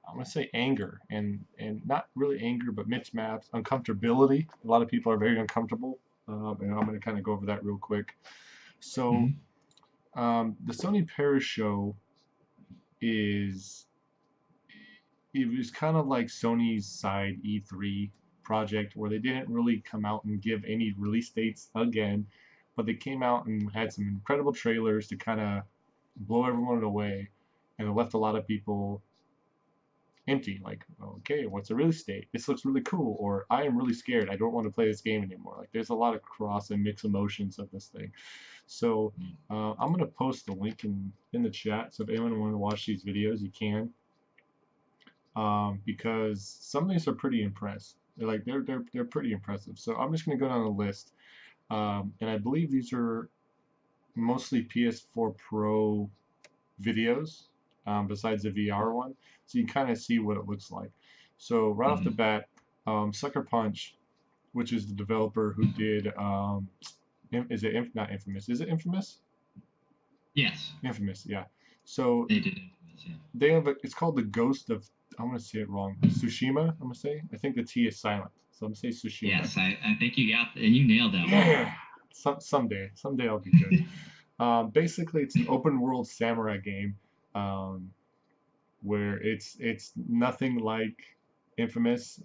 Speaker 1: I'm gonna say anger and not really anger, but mixed maps, uncomfortability. A lot of people are very uncomfortable, and I'm gonna kind of go over that real quick. So,
Speaker 2: mhm.
Speaker 1: the Sony Paris show is it was kind of like Sony's side E3 project where they didn't really come out and give any release dates again, but they came out and had some incredible trailers to kind of blow everyone away, and it left a lot of people empty. Like, okay, what's a release date? This looks really cool, or I am really scared. I don't want to play this game anymore. Like, there's a lot of cross and mixed emotions of this thing. So, I'm gonna post the link in the chat. So if anyone want to watch these videos, you can, because some of these are pretty impressed. They're pretty impressive. So I'm just gonna go down the list, and I believe these are mostly PS4 Pro videos, besides the VR one, so you can kind of see what it looks like. So right off the
Speaker 2: Mhm.
Speaker 1: bat, Sucker Punch, which is the developer who did, is it not Infamous? Is it Infamous?
Speaker 2: Yes,
Speaker 1: Infamous, yeah. So
Speaker 2: they did influence. Yeah.
Speaker 1: they have it's called the Ghost of, I'm gonna say it wrong. Tsushima, I'm gonna say. I think the T is silent, so I'm gonna say Tsushima.
Speaker 2: Yes, I think you nailed that one.
Speaker 1: Yeah. Someday I'll be good. Basically, it's an open world samurai game, um, where it's nothing like Infamous.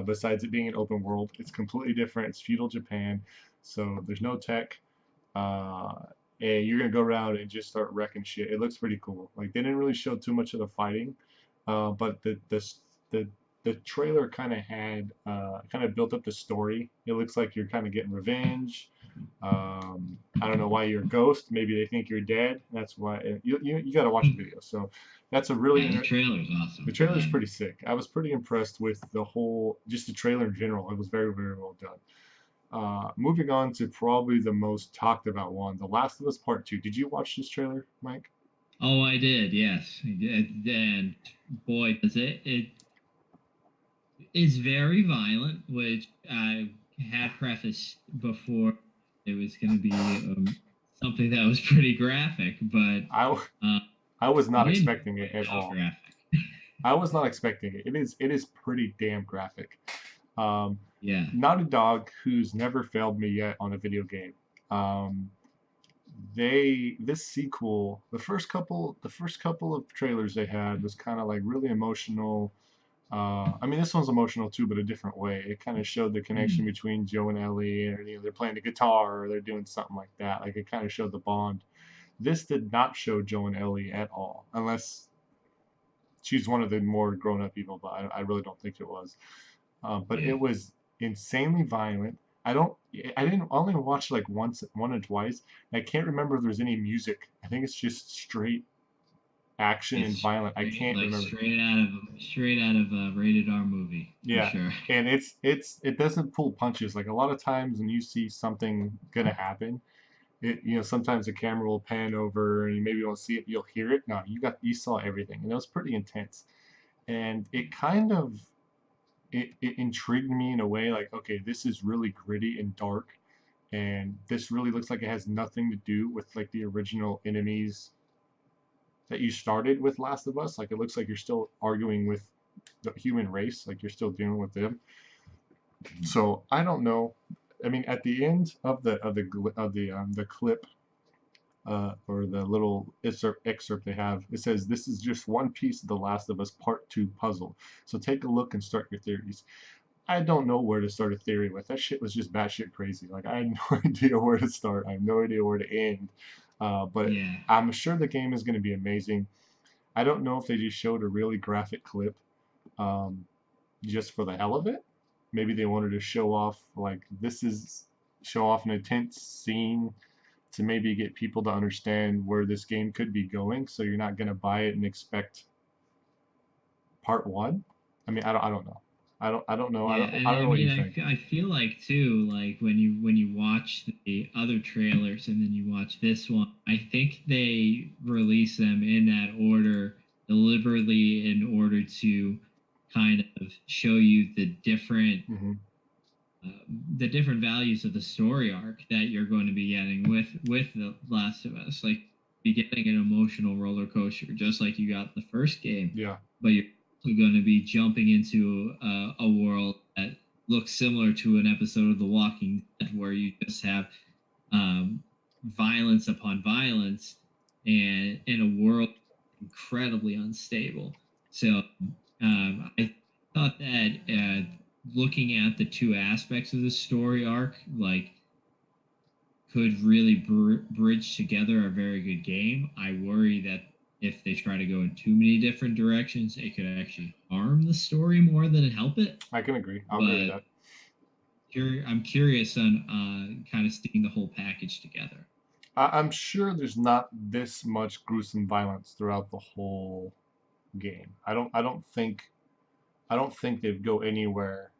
Speaker 1: Besides it being an open world, it's completely different. It's feudal Japan, so there's no tech. uh, and you're gonna go around and just start wrecking shit. It looks pretty cool. Like they didn't really show too much of the fighting, but the the trailer kind of had kind of built up the story. It looks like you're kind of getting revenge. I don't know why you're a ghost. Maybe they think you're dead. That's why you got to watch the video. So that's a really
Speaker 2: Yeah, the trailer is
Speaker 1: the
Speaker 2: awesome.
Speaker 1: trailer's pretty sick. I was pretty impressed with the whole, just the trailer in general. It was very well done. Moving on to probably the most talked about one, The Last of Us Part 2. Did you watch this trailer, Mike?
Speaker 2: Oh, I did. Yes, I did. And boy, does it is very violent, which I had prefaced before it was going to be something that was pretty graphic, but
Speaker 1: I
Speaker 2: uh,
Speaker 1: I was
Speaker 2: it
Speaker 1: not
Speaker 2: ended
Speaker 1: expecting it
Speaker 2: up
Speaker 1: at
Speaker 2: how
Speaker 1: all.
Speaker 2: graphic.
Speaker 1: I was not expecting it. It is pretty damn graphic. Um,
Speaker 2: Yeah.
Speaker 1: Naughty Dog, who's never failed me yet on a video game. Um, this sequel, the first couple of trailers they had was kind of like really emotional. I mean, this one's emotional too, but a different way. It kind of showed the connection
Speaker 2: Mm.
Speaker 1: between Joe and Ellie, and they're playing the guitar or they're doing something like that. Like it kind of showed the bond. This did not show Joe and Ellie at all, unless she's one of the more grown-up people. But I really don't think it was. But
Speaker 2: Yeah.
Speaker 1: it was insanely violent. I didn't I only watched like one or twice. I can't remember if there's any music. I think it's just straight action and
Speaker 2: It's
Speaker 1: violent. I
Speaker 2: straight,
Speaker 1: can't
Speaker 2: like
Speaker 1: remember.
Speaker 2: straight out of a rated R movie for
Speaker 1: Yeah,
Speaker 2: sure.
Speaker 1: and it doesn't pull punches. Like a lot of times when you see something gonna happen, sometimes the camera will pan over and you maybe won't see it, you'll hear it. No, you saw everything, and it was pretty intense. And it kind of it intrigued me in a way, like, okay, this is really gritty and dark, and this really looks like it has nothing to do with like the original enemies that you started with Last of Us. Like it looks like you're still arguing with the human race, like you're still dealing with them. So I don't know. I mean, at the end of the clip, or the little excerpt they have. It says, "This is just one piece of The Last of Us Part 2 puzzle. So take a look and start your theories." I don't know where to start a theory with. That shit was just batshit crazy. Like I had no idea where to start. I have no idea where to end. But
Speaker 2: Yeah.
Speaker 1: I'm sure the game is going to be amazing. I don't know if they just showed a really graphic clip um, just for the hell of it. Maybe they wanted to show off like show off an intense scene to maybe get people to understand where this game could be going. So you're not going to buy it and expect part one. I mean, I don't know. I don't know.
Speaker 2: Yeah,
Speaker 1: I
Speaker 2: and
Speaker 1: don't
Speaker 2: I
Speaker 1: know what you
Speaker 2: mean,
Speaker 1: think.
Speaker 2: I feel like too, like when you watch the other trailers and then you watch this one, I think they release them in that order deliberately in order to kind of show you
Speaker 1: Hmm.
Speaker 2: uh, the different values of the story arc that you're going to be getting with the Last of Us. Like, be getting an emotional roller coaster, just like you got in the first game,
Speaker 1: Yeah.
Speaker 2: but you're also going to be jumping into a world that looks similar to an episode of The Walking Dead, where you just have um, violence upon violence, and in a world incredibly unstable. So I thought that looking at the two aspects of the story arc, like, could really bridge together a very good game. I worry that if they try to go in too many different directions, it could actually harm the story more than it help it.
Speaker 1: I can agree. I'll agree with
Speaker 2: But
Speaker 1: that.
Speaker 2: I'm curious on kind of seeing the whole package together.
Speaker 1: I'm sure there's not this much gruesome violence throughout the whole game. I don't think they'd go anywhere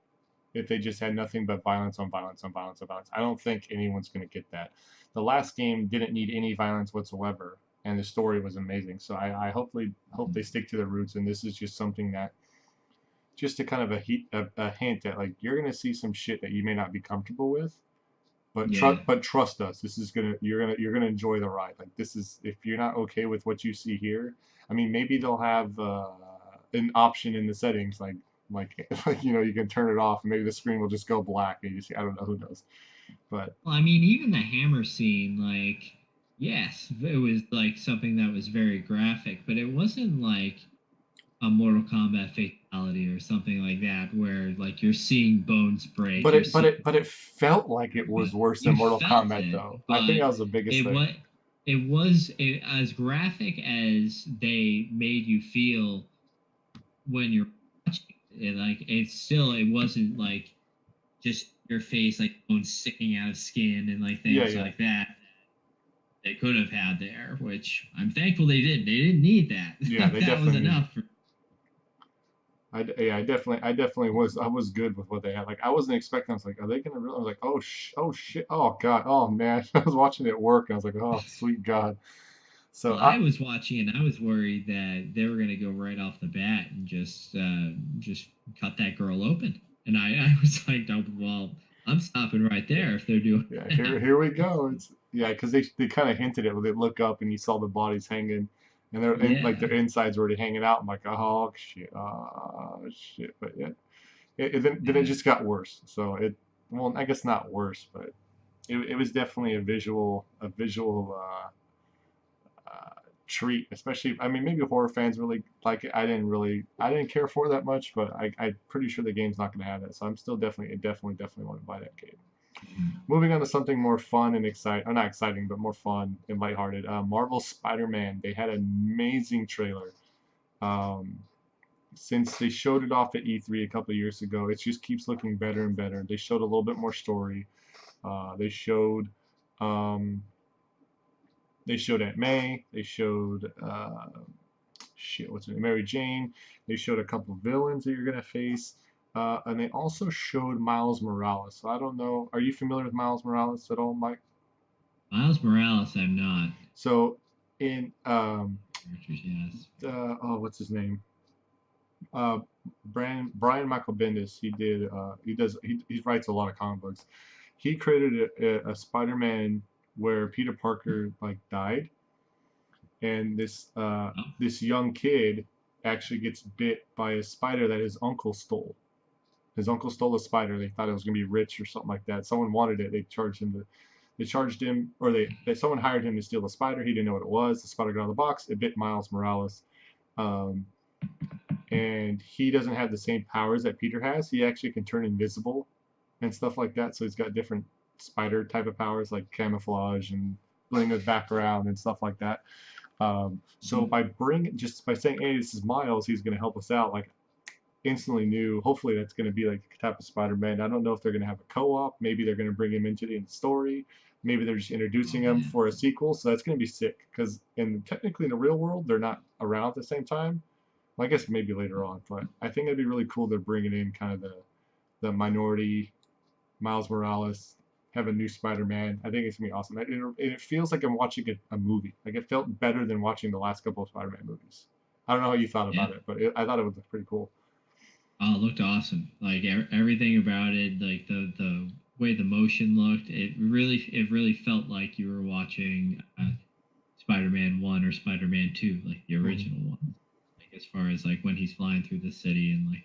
Speaker 1: if they just had nothing but violence on violence on violence on violence. I don't think anyone's going to get that. The last game didn't need any violence whatsoever, and the story was amazing. So I hopefully hope they stick to their roots, and this is just something that just to kind of a hint that like you're going to see some shit that you may not be comfortable with,
Speaker 2: Yeah.
Speaker 1: but trust us, this is gonna you're gonna enjoy the ride. Like this is if you're not okay with what you see here, I mean maybe they'll have an option in the settings like you know you can turn it off and maybe the screen will just go black and you see I don't know who knows, but
Speaker 2: Well, I mean, even the hammer scene, like, yes, it was like something that was very graphic, but it wasn't like a Mortal Kombat fatality or something like that, where like you're seeing bones break, you're seeing
Speaker 1: but it felt like it was worse than
Speaker 2: you
Speaker 1: Mortal
Speaker 2: felt
Speaker 1: Kombat
Speaker 2: it,
Speaker 1: though. I think
Speaker 2: but
Speaker 1: that was the biggest
Speaker 2: it
Speaker 1: thing.
Speaker 2: was as graphic as they made you feel when you're watching it. Like, it wasn't like just your face like bones sticking out of skin and like
Speaker 1: Yeah,
Speaker 2: things
Speaker 1: yeah,
Speaker 2: like that they could have had there, which I'm thankful they did. They didn't need
Speaker 1: yeah.
Speaker 2: that.
Speaker 1: They
Speaker 2: That was
Speaker 1: definitely need.
Speaker 2: enough.
Speaker 1: I definitely I was good with what they had. Like I wasn't expecting. I was like, are they gonna really? I was like, oh shit, oh god, oh man. I was watching it work, and I was like, oh sweet god. So
Speaker 2: Well, I was watching and I was worried that they were going to go right off the bat and just cut that girl open. And I was like, oh, well, I'm stopping right there if they're doing
Speaker 1: yeah,
Speaker 2: that.
Speaker 1: here we go. It's yeah, because they kind of hinted it when they look up and you saw the bodies hanging, and like
Speaker 2: Yeah.
Speaker 1: their insides already hanging out. I'm like, oh shit. But yeah, then it
Speaker 2: Yeah.
Speaker 1: just got worse. So it well, I guess not worse, but it was definitely a visual treat. Especially, I mean, maybe horror fans really like it. I didn't care for it that much, but I'm pretty sure the game's not going to have that. So I'm still definitely want to buy that game. Moving on to something more fun and exciting, or not exciting, but more fun and lighthearted. Marvel Spider-Man. They had an amazing trailer. Um, since they showed it off at E3 a couple of years ago, it just keeps looking better and better. They showed a little bit more story. They showed um, they showed Aunt May. They showed shit, what's it, Mary Jane. They showed a couple villains that you're gonna face, and they also showed Miles Morales. So I don't know. Are you familiar with Miles Morales at all, Mike?
Speaker 2: Miles Morales, I'm not.
Speaker 1: So in
Speaker 2: Yes.
Speaker 1: oh, what's his name? Uh, Brian Michael Bendis. He writes a lot of comic books. He created a Spider-Man where Peter Parker like died, and
Speaker 2: Oh,
Speaker 1: this young kid actually gets bit by a spider that his uncle stole. His uncle stole a spider. They thought it was gonna be rich or something like that. Someone wanted it. They charged him They charged him, or someone hired him to steal a spider. He didn't know what it was. The spider got out of the box. It bit Miles Morales. Um, and he doesn't have the same powers that Peter has. He actually can turn invisible and stuff like that. So he's got different spider type of powers like camouflage and blending with background and stuff like that. So just by saying, "Hey, this is Miles," he's going to help us out. Like instantly knew. Hopefully, that's going to be like a type of Spider-Man. I don't know if they're going to have a co-op. Maybe they're going to bring him into the story. Maybe they're just
Speaker 2: Oh
Speaker 1: introducing him
Speaker 2: man.
Speaker 1: for a sequel. So that's going to be sick because technically in the real world they're not around at the same time. Well, I guess maybe later on, but I think it'd be really cool. They're bringing in kind of the minority Miles Morales, have a new Spider-Man. I think it's gonna be awesome. It feels like I'm watching a movie. Like it felt better than watching the last couple of Spider-Man movies. I don't know how you thought
Speaker 2: Yeah.
Speaker 1: about it, but I thought it was pretty cool.
Speaker 2: Oh, it looked awesome. Like everything about it, like the way the motion looked, it really felt like you were watching Spider-Man 1 or Spider-Man 2, like the
Speaker 1: Mhm.
Speaker 2: original one. Like as far as like when he's flying through the city and like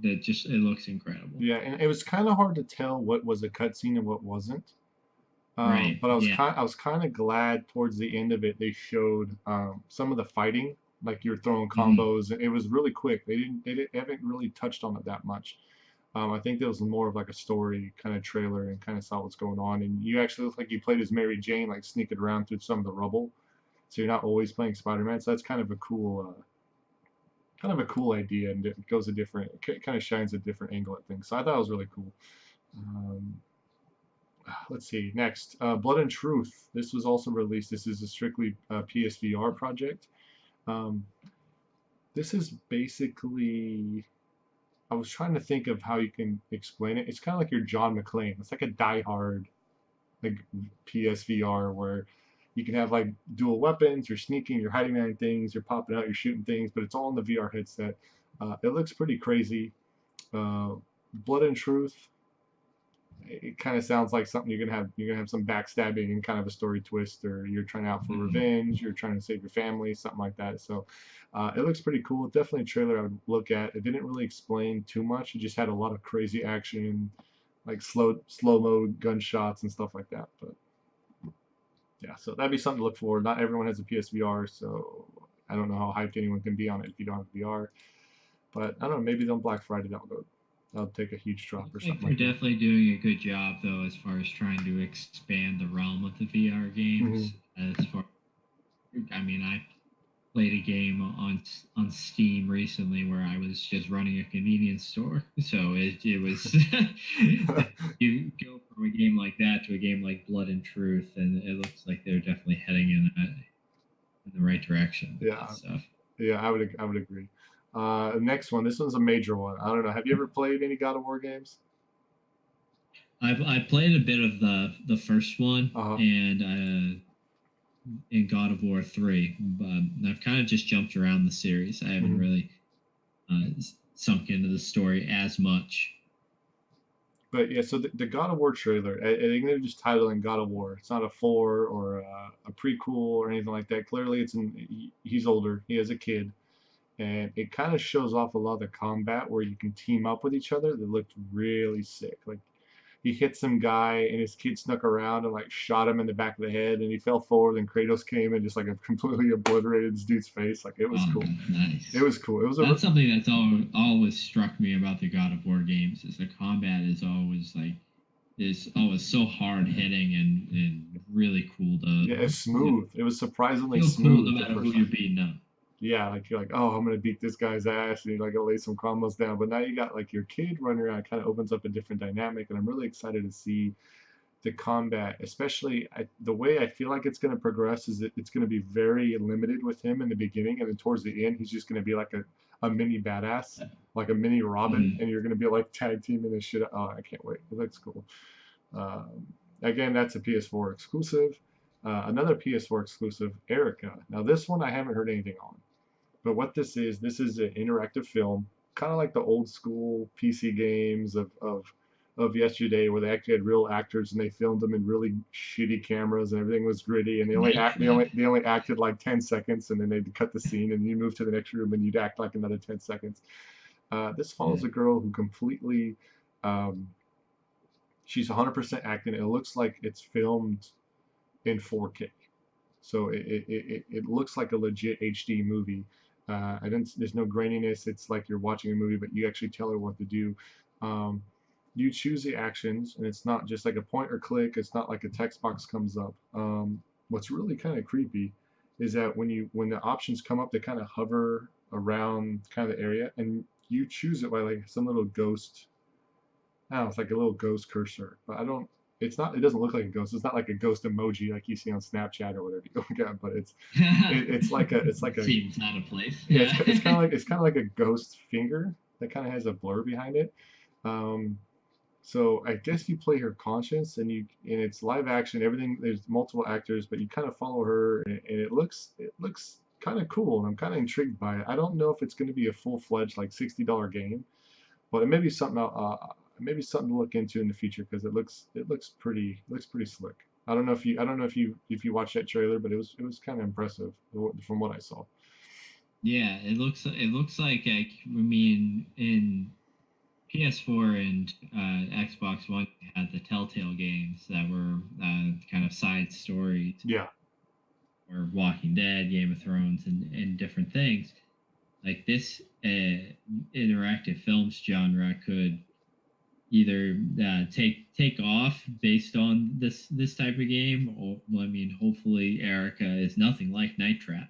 Speaker 2: that just it looks incredible.
Speaker 1: Yeah, and it was kind of hard to tell what was a cutscene and what wasn't.
Speaker 2: Right.
Speaker 1: But
Speaker 2: Yeah.
Speaker 1: I was kind of glad towards the end of it they showed some of the fighting, like you're throwing
Speaker 2: Hmm.
Speaker 1: combos. It was really quick. They haven't really touched on it that much. I think there was more of like a story kind of trailer and kind of saw what's going on. And you actually look like you played as Mary Jane, like sneaking around through some of the rubble. So you're not always playing Spider-Man. So that's kind of a cool idea, and it goes a different, it kind of shines a different angle at things. So I thought it was really cool. Um, let's see next, Blood and Truth. This was also released. This is a strictly PSVR project. Um, this is basically I was trying to think of how you can explain it. It's kind of like your John McClane. It's like a Die Hard, like PSVR, where you can have like dual weapons. You're sneaking, you're hiding behind things, you're popping out, you're shooting things, but it's all in the VR headset. It looks pretty crazy. Uh, Blood and Truth. It kind of sounds like something you're gonna have some backstabbing and kind of a story twist, or you're trying out for
Speaker 2: Hmm.
Speaker 1: revenge, you're trying to save your family, something like that. So it looks pretty cool. Definitely a trailer I would look at. It didn't really explain too much. It just had a lot of crazy action, like slow mo gunshots and stuff like that. But yeah, so that'd be something to look for. Not everyone has a PSVR, so I don't know how hyped anyone can be on it if you don't have VR. But I don't know, maybe on Black Friday that'll take a huge
Speaker 2: I
Speaker 1: drop or
Speaker 2: think
Speaker 1: something
Speaker 2: they're
Speaker 1: like that.
Speaker 2: definitely doing a good job though as far as trying to expand the realm of the VR
Speaker 1: Hmm.
Speaker 2: games. As far, I mean, I played a game on Steam recently where I was just running a convenience store. So it was you go from a game like that to a game like Blood and Truth, and it looks like they're definitely heading in the right direction with that
Speaker 1: Yeah,
Speaker 2: stuff.
Speaker 1: yeah, I would agree. Next one. This one's a major one. I don't know. Have you ever played any God of War games?
Speaker 2: I played a bit of the first one
Speaker 1: Uh-huh.
Speaker 2: and in God of War 3, but I've kind of just jumped around the series. I haven't
Speaker 1: Hmm.
Speaker 2: really sunk into the story as much.
Speaker 1: But yeah, so the God of War trailer, I think they're just titling God of War. It's not a four or a prequel or anything like that. Clearly, he's older. He has a kid, and it kind of shows off a lot of the combat where you can team up with each other. That looked really sick. Like he hit some guy and his kid snuck around and like shot him in the back of the head and he fell forward and Kratos came and just like completely obliterated this dude's face. Like it was
Speaker 2: Oh,
Speaker 1: cool. It
Speaker 2: nice.
Speaker 1: was cool. It was a
Speaker 2: That's something that's always struck me about the God of War games is the combat is always so hard hitting and really cool to
Speaker 1: yeah, it's smooth. It was surprisingly
Speaker 2: feel cool no
Speaker 1: smooth the
Speaker 2: matter who
Speaker 1: first
Speaker 2: you're
Speaker 1: time.
Speaker 2: beating up.
Speaker 1: Yeah, like you're like, oh, I'm gonna beat this guy's ass, and you like lay some combos down. But now you got like your kid running around, it kind of opens up a different dynamic, and I'm really excited to see the combat, especially the way I feel like it's going to progress is that it's going to be very limited with him in the beginning, and then towards the end, he's just going to be like a mini badass, like a mini Robin,
Speaker 2: Mhm.
Speaker 1: and you're going to be like tag teaming this shit. Oh, I can't wait. It looks cool. Um, Again, that's a PS4 exclusive. Another PS4 exclusive, Erica. Now, this one I haven't heard anything on, but what this is an interactive film, kind of like the old school PC games of yesterday, where they actually had real actors and they filmed them in really shitty cameras and everything was gritty, and
Speaker 2: Minecraft.
Speaker 1: they only acted like 10 seconds, and then they'd cut the scene and you move to the next room and you'd act like another 10 seconds. This
Speaker 2: Yeah.
Speaker 1: follows a girl who completely um, she's 100% acting. It looks like it's filmed in 4K. So it looks like a legit HD movie. I didn't, there's no graininess. It's like you're watching a movie, but you actually tell her what to do. Um, you choose the actions, and it's not just like a point or click. It's not like a text box comes up. What's really kind of creepy is that when the options come up, they kind of hover around kind of the area, and you choose it by like some little ghost. I don't know, it's like a little ghost cursor, but I don't. It's not. It doesn't look like a ghost. It's not like a ghost emoji like you see on Snapchat or whatever you look at. But it's like a
Speaker 2: Seems out of place.
Speaker 1: yeah.
Speaker 2: Yeah.
Speaker 1: It's kind of like a ghost finger that kind of has a blur behind it. Um, so I guess you play her conscience, and it's live action. Everything, there's multiple actors, but you kind of follow her, and it looks kind of cool, and I'm kind of intrigued by it. I don't know if it's going to be a full fledged like $60 game, but it may be something maybe something to look into in the future because it looks pretty slick. I don't know if you watched that trailer, but it was kind of impressive from what I saw.
Speaker 2: Yeah, it looks like I mean in PS4 and Xbox One you had the Telltale games that were kind of side stories
Speaker 1: Yeah,
Speaker 2: or Walking Dead, Game of Thrones, and different things. Like this interactive films genre could either take off based on this type of game, or well, I mean, hopefully Erica is nothing like Night Trap,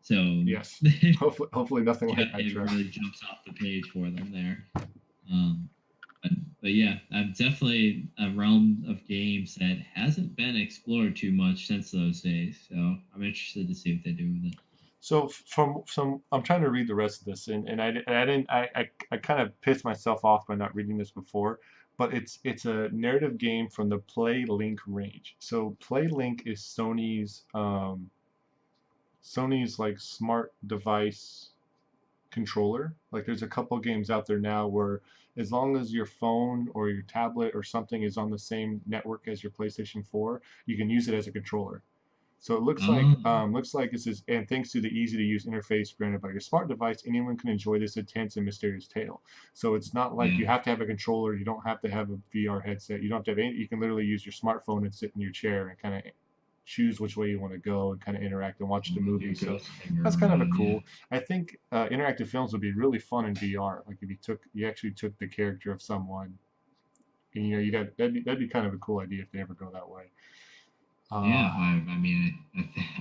Speaker 2: so
Speaker 1: yes.
Speaker 2: it
Speaker 1: Hopefully nothing like Night Trap.
Speaker 2: really jumps off the page for them there. Um, but yeah, I'm definitely a realm of games that hasn't been explored too much since those days. So I'm interested to see what they do with it.
Speaker 1: So from some, I'm trying to read the rest of this, and I didn't, I kind of pissed myself off by not reading this before, but it's a narrative game from the PlayLink range. So PlayLink is Sony's like smart device controller. Like there's a couple games out there now where as long as your phone or your tablet or something is on the same network as your PlayStation 4, you can use it as a controller. So it
Speaker 2: Oh,
Speaker 1: looks like this is, and thanks to the easy to use interface granted by your smart device, anyone can enjoy this intense and mysterious tale. So it's not like
Speaker 2: yeah.
Speaker 1: you have to have a controller, you don't have to have a VR headset, you don't have to have any, you can literally use your smartphone and sit in your chair and kind of choose which way you want to go and kind of interact and watch the
Speaker 2: Move
Speaker 1: movie.
Speaker 2: your
Speaker 1: So
Speaker 2: ghost finger
Speaker 1: that's kind of a
Speaker 2: around. Yeah.
Speaker 1: cool. I think interactive films would be really fun in VR. Like if you actually took the character of someone, and you got that'd be kind of a cool idea if they ever go that way.
Speaker 2: Yeah,
Speaker 1: Uh,
Speaker 2: I mean,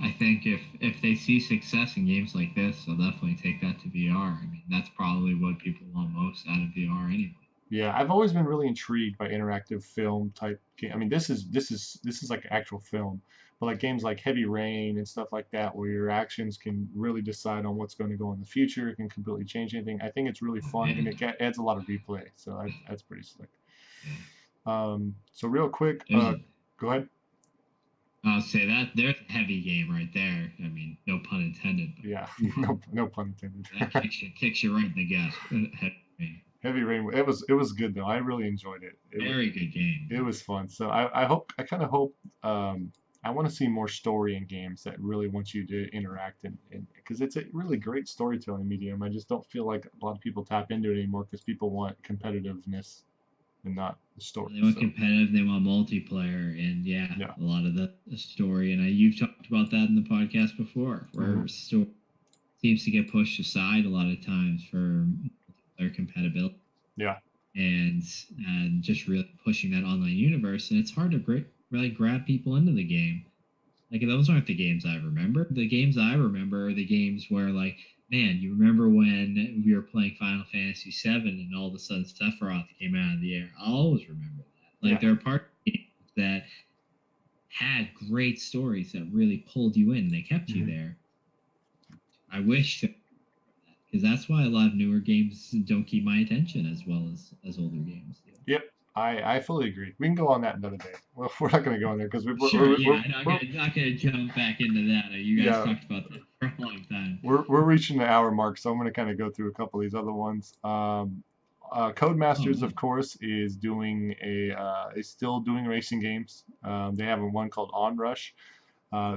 Speaker 2: I think if they see success in games like this, they'll definitely take that to VR. I mean, that's probably what people want most out of VR anyway.
Speaker 1: Yeah, I've always been really intrigued by interactive film type game. I mean, this is like actual film, but like games like Heavy Rain and stuff like that, where your actions can really decide on what's going to go in the future, it can completely change anything. I think it's really fun
Speaker 2: Yeah,
Speaker 1: and adds a lot of replay. So that's pretty slick.
Speaker 2: yeah.
Speaker 1: So real quick,
Speaker 2: There's,
Speaker 1: go ahead.
Speaker 2: I'll say that there's a heavy game right there. I mean, no pun intended,
Speaker 1: Yeah,
Speaker 2: but oof,
Speaker 1: no pun intended.
Speaker 2: that kicks you right in the gut. Heavy.
Speaker 1: Heavy Rain, it was good though. I really enjoyed it.
Speaker 2: Very good game.
Speaker 1: It was fun. So I kind of hope I want to see more story in games that really want you to interact and because it's a really great storytelling medium. I just don't feel like a lot of people tap into it anymore because people want competitiveness and not the story.
Speaker 2: They want
Speaker 1: So
Speaker 2: competitive. They want multiplayer, and yeah,
Speaker 1: yeah.
Speaker 2: a lot of the story. And you've talked about that in the podcast before,
Speaker 1: Hmm.
Speaker 2: where story seems to get pushed aside a lot of times for multiplayer compatibility,
Speaker 1: Yeah.
Speaker 2: and just really pushing that online universe. And it's hard to really grab people into the game. Like those aren't the games I remember. The games I remember are the games where like, man, you remember when we were playing Final Fantasy VII and all of a sudden Sephiroth came out of the air. I'll always remember that. Like
Speaker 1: Yeah.
Speaker 2: there are parts of games that had great stories that really pulled you in. They kept you
Speaker 1: Hmm.
Speaker 2: there. I wish that because that's why a lot of newer games don't keep my attention as well as older games do.
Speaker 1: Yep. I fully agree. We can go on that another day. Well, we're not going to go in there because
Speaker 2: Sure, yeah, I'm not gonna jump back into that. You guys
Speaker 1: yeah,
Speaker 2: talked about that for a long time.
Speaker 1: we're reaching the hour mark, so I'm going to kind of go through a couple of these other ones.
Speaker 2: Oh,
Speaker 1: Codemasters, of
Speaker 2: nice.
Speaker 1: course, is still doing racing games. They have a one called Onrush.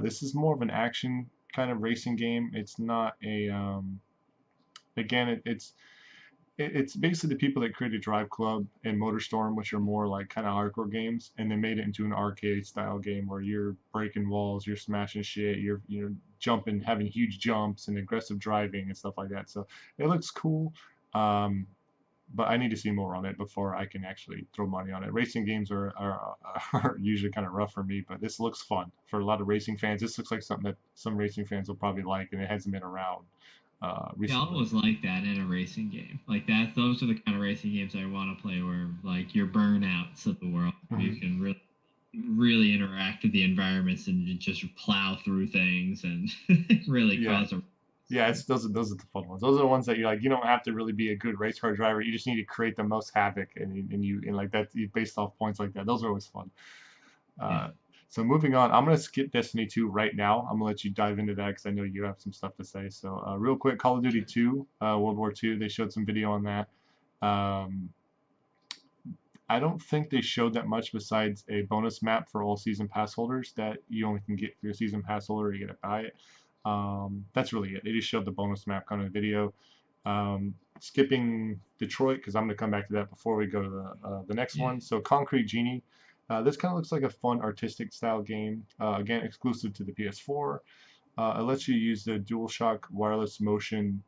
Speaker 1: This is more of an action kind of racing game. It's not a again, it's it's basically the people that created Drive Club and MotorStorm, which are more like kind of hardcore games, and they made it into an arcade style game where you're breaking walls, you're smashing shit, you're jumping, having huge jumps and aggressive driving and stuff like that. So it looks cool. Um, but I need to see more on it before I can actually throw money on it. Racing games are usually kind of rough for me, but this looks fun for a lot of racing fans. This looks like something that some racing fans will probably like, and it hasn't been around
Speaker 2: Yeah, I
Speaker 1: recently.
Speaker 2: always like that in a racing game. Like that, those are the kind of racing games I want to play, where like your burnouts of the world, where you
Speaker 1: Mhm.
Speaker 2: can really interact with the environments and just plow through things and really
Speaker 1: Yeah,
Speaker 2: cause a.
Speaker 1: yeah, it's those are the fun ones. Those are the ones that you're like, you don't have to really be a good race car driver. You just need to create the most havoc, and like that based off points like that. Those are always fun.
Speaker 2: Yeah.
Speaker 1: Uh, so moving on, I'm gonna skip Destiny 2 right now. I'm gonna let you dive into that because I know you have some stuff to say. So real quick, Call of Duty
Speaker 2: Sure.
Speaker 1: 2, World War II. They showed some video on that. Um, I don't think they showed that much besides a bonus map for all season pass holders that you only can get if you're a season pass holder. You get to buy it. That's really it. They just showed the bonus map kind of video. Skipping Detroit because I'm going to come back to that before we go to the next
Speaker 2: Yeah.
Speaker 1: one. So Concrete Genie. This kind of looks like a fun artistic style game. Again, exclusive to the PS4. It lets you use the DualShock wireless motion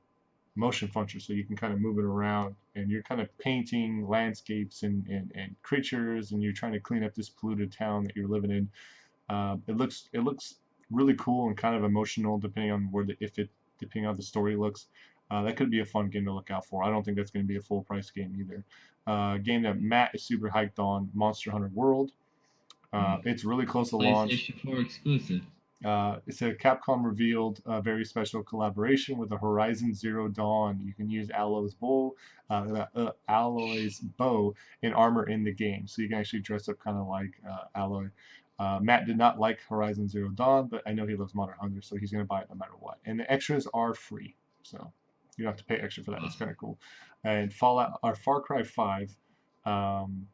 Speaker 1: function so you can kind of move it around and you're kind of painting landscapes and creatures and you're trying to clean up this polluted town that you're living in. It looks really cool and kind of emotional depending on where the if it depending on how the story looks. That could be a fun game to look out for. I don't think that's going to be a full price game either. Game that Matt is super hyped on, Monster Hunter World.
Speaker 2: Oh,
Speaker 1: It's really
Speaker 2: it's
Speaker 1: close to
Speaker 2: a
Speaker 1: launch.
Speaker 2: PlayStation 4 exclusive.
Speaker 1: It's a Capcom revealed very special collaboration with the Horizon Zero Dawn. You can use Alloy's bow and armor in the game, so you can actually dress up kind of like Alloy. Matt did not like Horizon Zero Dawn, but I know he loves Modern Hunger, so he's gonna buy it no matter what. And the extras are free, so you don't have to pay extra for that. That's kind
Speaker 2: Awesome.
Speaker 1: of cool. And Fallout or Far Cry 5. Um,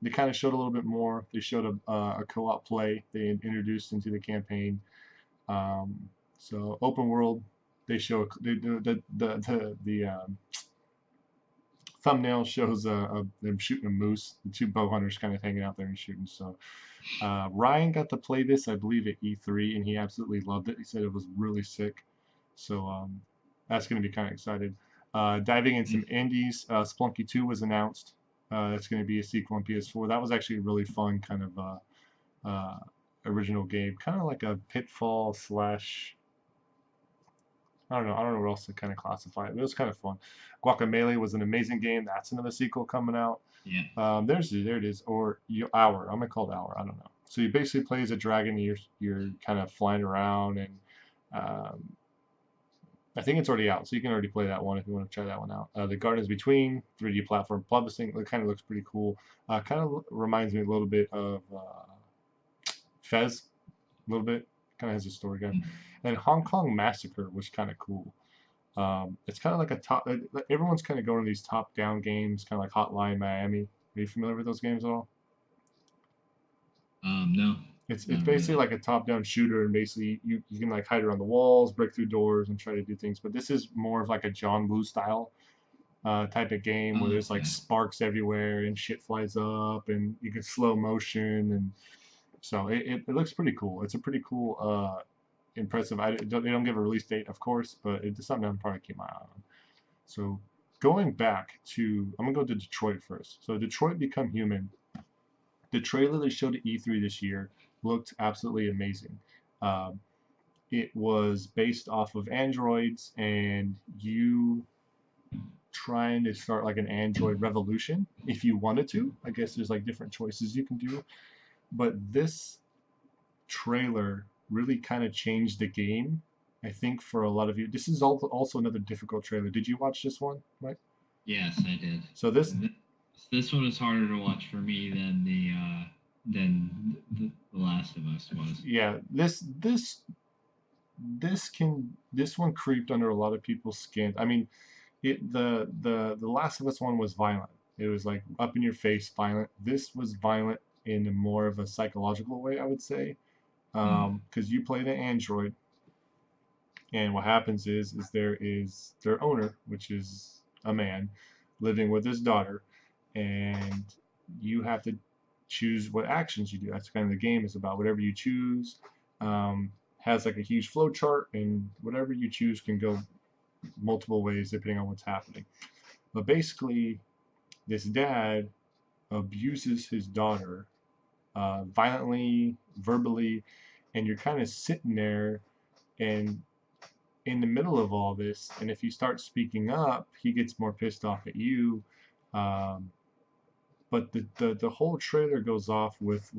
Speaker 1: they kind of showed a little bit more. They showed a co-op play they introduced into the campaign. So open world, they show the thumbnail shows them shooting a moose. The two bow hunters kind of hanging out there and shooting. So Ryan got to play this, I believe, at E3, and he absolutely loved it. He said it was really sick. So that's going to be kind of excited. Diving in some
Speaker 2: Nice.
Speaker 1: indies, Splunky 2 was announced. That's going to be a sequel on PS4. That was actually a really fun kind of uh, original game, kind of like a Pitfall slash I don't know what else to kind of classify it. But it was kind of fun. Guacamelee was an amazing game. That's another sequel coming out.
Speaker 2: Yeah.
Speaker 1: There it is. Or Hour. I'm gonna call it Hour. I don't know. So you basically play as a dragon. And you're kind of flying around, and um, I think it's already out, so you can already play that one if you want to try that one out. The Gardens Between 3D platform publishing. It kind of looks pretty cool. Kind of reminds me a little bit of Fez, a little bit. Kind of has a story going.
Speaker 2: Mm.
Speaker 1: And Hong Kong Massacre was kind of cool. It's kind of like a top. Everyone's kind of going to these top-down games, kind of like Hotline Miami. Are you familiar with those games at all?
Speaker 2: No,
Speaker 1: It's
Speaker 2: not
Speaker 1: basically
Speaker 2: really.
Speaker 1: like a top-down shooter, and basically you can like hide around the walls, break through doors, and try to do things. But this is more of like a John Woo style type of game where there's like
Speaker 2: Okay.
Speaker 1: sparks everywhere and shit flies up, and you can slow motion, and so it looks pretty cool. It's a pretty cool, impressive. They don't give a release date, of course, but it's something I'm probably keep my eye on. So going back to, I'm gonna go to Detroit first. So Detroit Become Human. The trailer they showed at E3 this year looked absolutely amazing. Um, it was based off of androids and you trying to start like an android revolution if you wanted to. I guess there's like different choices you can do. But this trailer really kind of changed the game. I think for a lot of you, this is also another difficult trailer. Did you watch this one, Mike?
Speaker 2: Yes, I did.
Speaker 1: So this,
Speaker 2: Th- This one is harder to watch for me than the Last of Us was.
Speaker 1: yeah, this one creeped under a lot of people's skin. I mean, the Last of Us one was violent. It was like up in your face violent. This was violent in a more of a psychological way, I would say,
Speaker 2: Mm.
Speaker 1: because you play the android, and what happens is there is their owner, which is a man. living with his daughter, and you have to choose what actions you do. That's kind of the game is about. Whatever you choose has like a huge flow chart, and whatever you choose can go multiple ways depending on what's happening. But basically, this dad abuses his daughter violently, verbally, and you're kind of sitting there and in the middle of all this. And if you start speaking up, he gets more pissed off at you. Um, but the whole trailer goes off with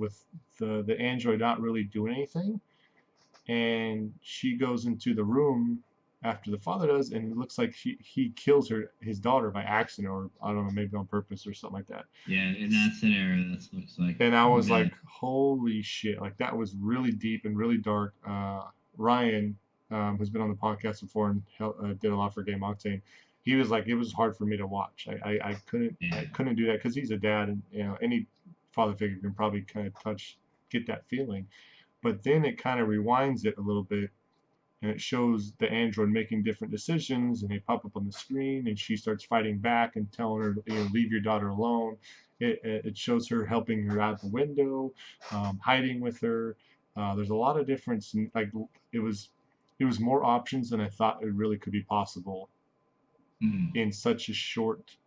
Speaker 1: the android not really doing anything, and she goes into the room after the father does, and it looks like he kills his daughter by accident, or I don't know, maybe on purpose or something like that.
Speaker 2: Yeah, in that scenario, that looks like
Speaker 1: And I was
Speaker 2: that.
Speaker 1: like, holy shit, like that was really deep and really dark. Ryan, who's been on the podcast before and did a lot for GameOctane, he was like, it was hard for me to watch. I
Speaker 2: Yeah.
Speaker 1: couldn't do that because he's a dad, and any father figure can probably kind of get that feeling. But then it kind of rewinds it a little bit, and it shows the android making different decisions, and they pop up on the screen, and she starts fighting back and telling her, leave your daughter alone. It shows her helping her out the window, hiding with her. There's a lot of difference. Like it was, it was more options than I thought it really could be possible
Speaker 2: Mm.
Speaker 1: in such a short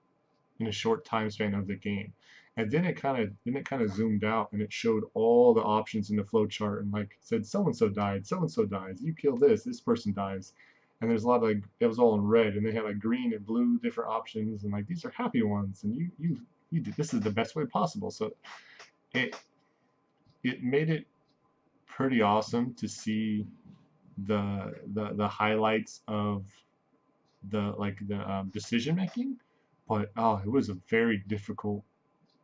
Speaker 1: time span of the game. And then it kind of zoomed out, and it showed all the options in the flow chart, and like said so and so died, so and so dies, you kill this person dies. And there's a lot of like it was all in red, and they had like green and blue different options, and like these are happy ones, and you did this is the best way possible. So it it made it pretty awesome to see the highlights of the decision making. But oh, it was a very difficult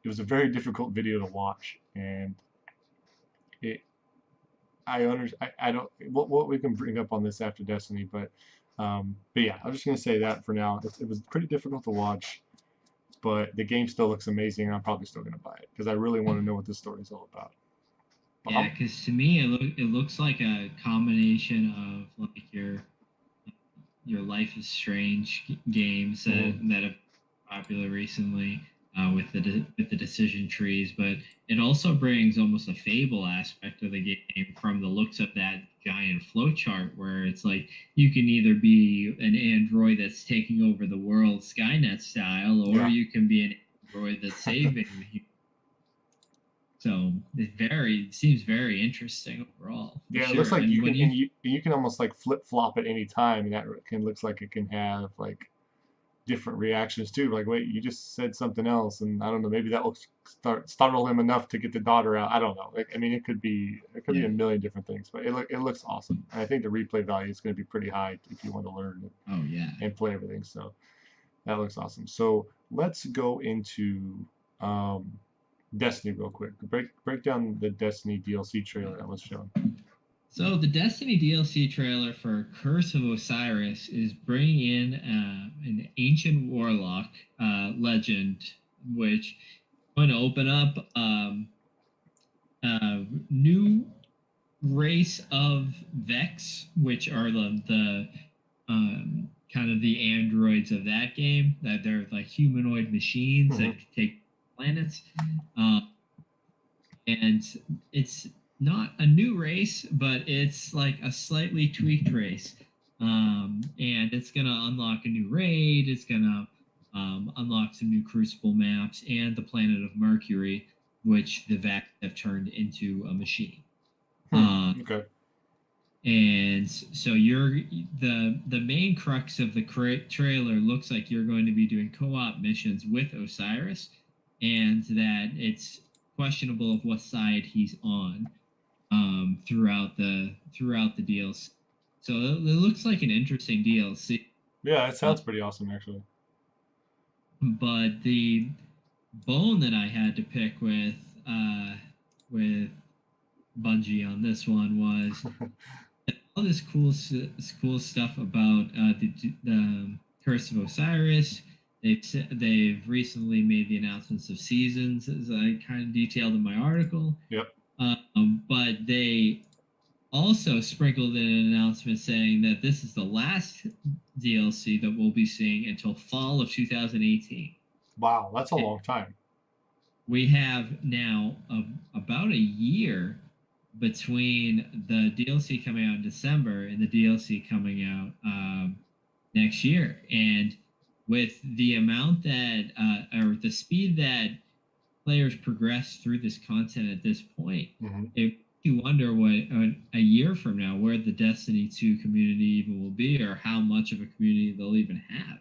Speaker 1: video to watch, and it I don't what we can bring up on this after Destiny, but yeah, I'm just gonna say that for now. It was pretty difficult to watch, but the game still looks amazing, and I'm probably still gonna buy it because I really want to know what this story is all about. But
Speaker 2: Yeah, because to me it looks like a combination of like your Life is Strange games
Speaker 1: mhm.
Speaker 2: that have been popular recently with the decision trees, but it also brings almost a Fable aspect of the game from the looks of that giant flowchart, where it's like you can either be an android that's taking over the world Skynet style, or
Speaker 1: Yeah,
Speaker 2: you can be an android that's saving the human. So it seems very interesting overall for
Speaker 1: yeah. It looks
Speaker 2: sure.
Speaker 1: like
Speaker 2: And
Speaker 1: you
Speaker 2: when
Speaker 1: can
Speaker 2: you
Speaker 1: you can almost like flip flop at any time, and that can looks like it can have like different reactions too. Like, wait, you just said something else, and I don't know, maybe that will startle him enough to get the daughter out. I don't know. Like, I mean, it could be
Speaker 2: Yeah.
Speaker 1: a million different things, but it looks awesome. And I think the replay value is going to be pretty high if you want to learn it
Speaker 2: Oh yeah.
Speaker 1: and play everything. So that looks awesome. So let's go into um, Destiny real quick. Break down the Destiny DLC trailer that was shown.
Speaker 2: So the Destiny DLC trailer for Curse of Osiris is bringing in an ancient warlock legend, which is going to open up a new race of Vex, which are the kind of the androids of that game. That they're like humanoid machines that
Speaker 1: Hmm.
Speaker 2: take planets. Um, and it's not a new race, but it's like a slightly tweaked race. And it's gonna unlock a new raid. It's gonna unlock some new Crucible maps and the planet of Mercury, which the Vax have turned into a machine. Um,
Speaker 1: Okay.
Speaker 2: and so you're the main crux of the trailer looks like you're going to be doing co-op missions with Osiris, and that it's questionable of what side he's on throughout the DLC. So it looks like an interesting DLC.
Speaker 1: Yeah, it
Speaker 2: Uh,
Speaker 1: sounds pretty awesome actually.
Speaker 2: but the bone that I had to pick with Bungie on this one was all this cool stuff about the Curse of Osiris. They've recently made the announcements of seasons, as I kind of detailed in my article.
Speaker 1: Yep.
Speaker 2: But they also sprinkled in an announcement saying that this is the last DLC that we'll be seeing until fall of 2018.
Speaker 1: Wow, that's a long time.
Speaker 2: We have now about a year between the DLC coming out in December and the DLC coming out next year. And with the amount that, or the speed that players progress through this content at this point,
Speaker 1: Hmm.
Speaker 2: it makes you wonder what a year from now, where the Destiny 2 community even will be, or how much of a community they'll even have.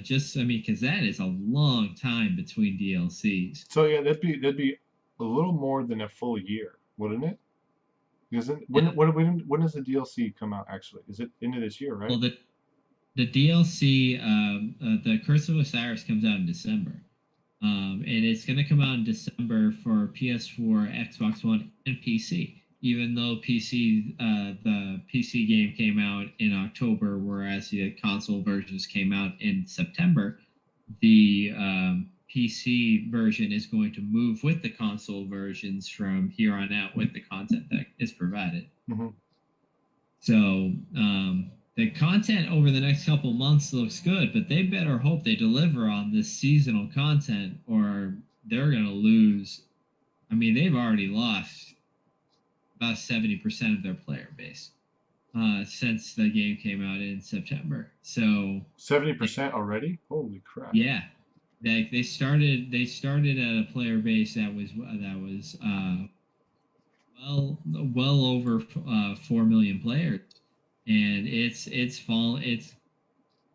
Speaker 2: Just, I mean, because that is a long time between DLCs.
Speaker 1: So yeah, that'd be a little more than a full year, wouldn't it? Because
Speaker 2: Yeah.
Speaker 1: when does the DLC come out actually? Is it into this year,
Speaker 2: Well,
Speaker 1: right?
Speaker 2: the DLC, the Curse of Osiris comes out in December. And it's going to come out in December for PS4, Xbox One, and PC. Even though the PC game came out in October, whereas the console versions came out in September, the PC version is going to move with the console versions from here on out with the content that is provided.
Speaker 1: Hmm.
Speaker 2: So the content over the next couple months looks good, but they better hope they deliver on this seasonal content, or they're going to lose. I mean, they've already lost about 70% of their player base since the game came out in September. So, like,
Speaker 1: 70% already? Holy crap.
Speaker 2: yeah, they started at a player base that was well over 4 million players, and it's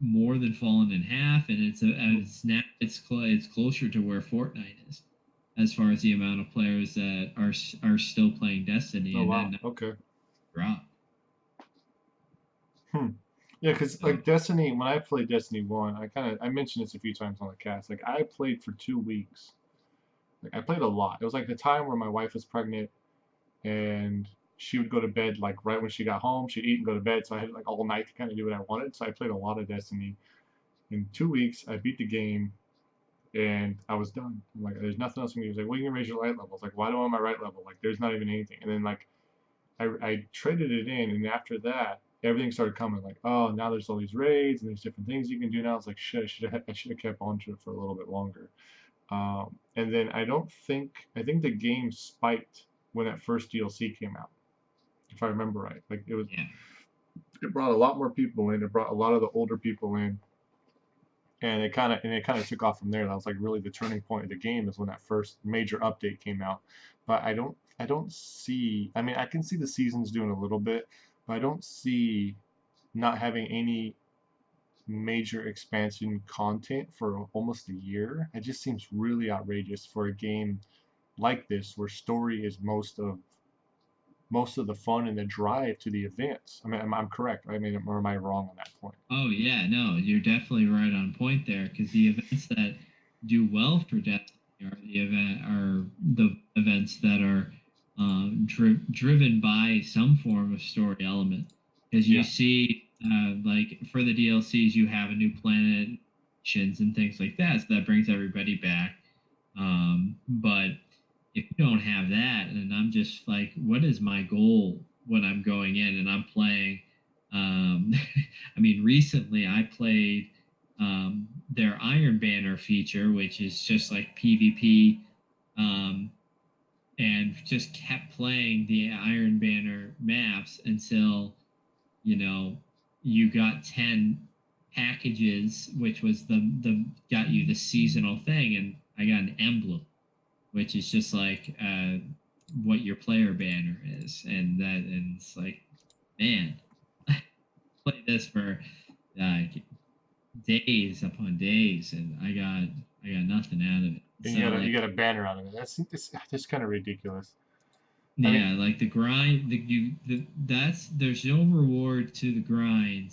Speaker 2: more than fallen in half, and
Speaker 1: Hmm.
Speaker 2: it's now it's closer to where Fortnite is as far as the amount of players that are still playing Destiny,
Speaker 1: Oh
Speaker 2: and
Speaker 1: wow.
Speaker 2: then
Speaker 1: Okay.
Speaker 2: drop.
Speaker 1: Hmm. Yeah, because
Speaker 2: So
Speaker 1: like Destiny, when I played Destiny 1, I mentioned this a few times on the cast. Like I played for 2 weeks. Like I played a lot. It was like the time where my wife was pregnant and she would go to bed like right when she got home. She'd eat and go to bed, so I had like all night to kind of do what I wanted. So I played a lot of Destiny. In 2 weeks, I beat the game and I was done. I'm like, there's nothing else for me. He was like, well, you can raise your light level. I was like, why do I want my right level? Like, there's not even anything. And then like I traded it in, and after that, everything started coming. Like, oh, now there's all these raids, and there's different things you can do now. I was like, shit, I should have kept on to it for a little bit longer. And then I think the game spiked when that first DLC came out, if I remember right. Like
Speaker 2: yeah,
Speaker 1: it brought a lot more people in. It brought a lot of the older people in, and it kind of took off from there. That was like really the turning point of the game is when that first major update came out. But I don't see. I mean, I can see the seasons doing a little bit, but I don't see not having any major expansion content for almost a year. It just seems really outrageous for a game like this where story is most of the fun and the drive to the events. I mean, I'm correct. I mean, or am I wrong on that point?
Speaker 2: oh yeah, no, you're definitely right on point there, because the events that do well for Destiny are the events that are driven by some form of story element. Because you
Speaker 1: Yeah.
Speaker 2: see, like for the DLCs, you have a new planet, missions, and things like that, so that brings everybody back. But if you don't have that, and I'm just like, what is my goal when I'm going in and I'm playing? Um, I mean, recently I played their Iron Banner feature, which is just like PvP, um, and just kept playing the Iron Banner maps until, you know, you got 10 packages, which was the got you the seasonal thing, and I got an emblem, which is just like what your player banner is, and it's like, man, play this for like days upon days, and I got nothing out of it.
Speaker 1: And
Speaker 2: So
Speaker 1: you
Speaker 2: like,
Speaker 1: got a banner out of it. That's kind of ridiculous. I mean,
Speaker 2: yeah, like the grind, there's no reward to the grind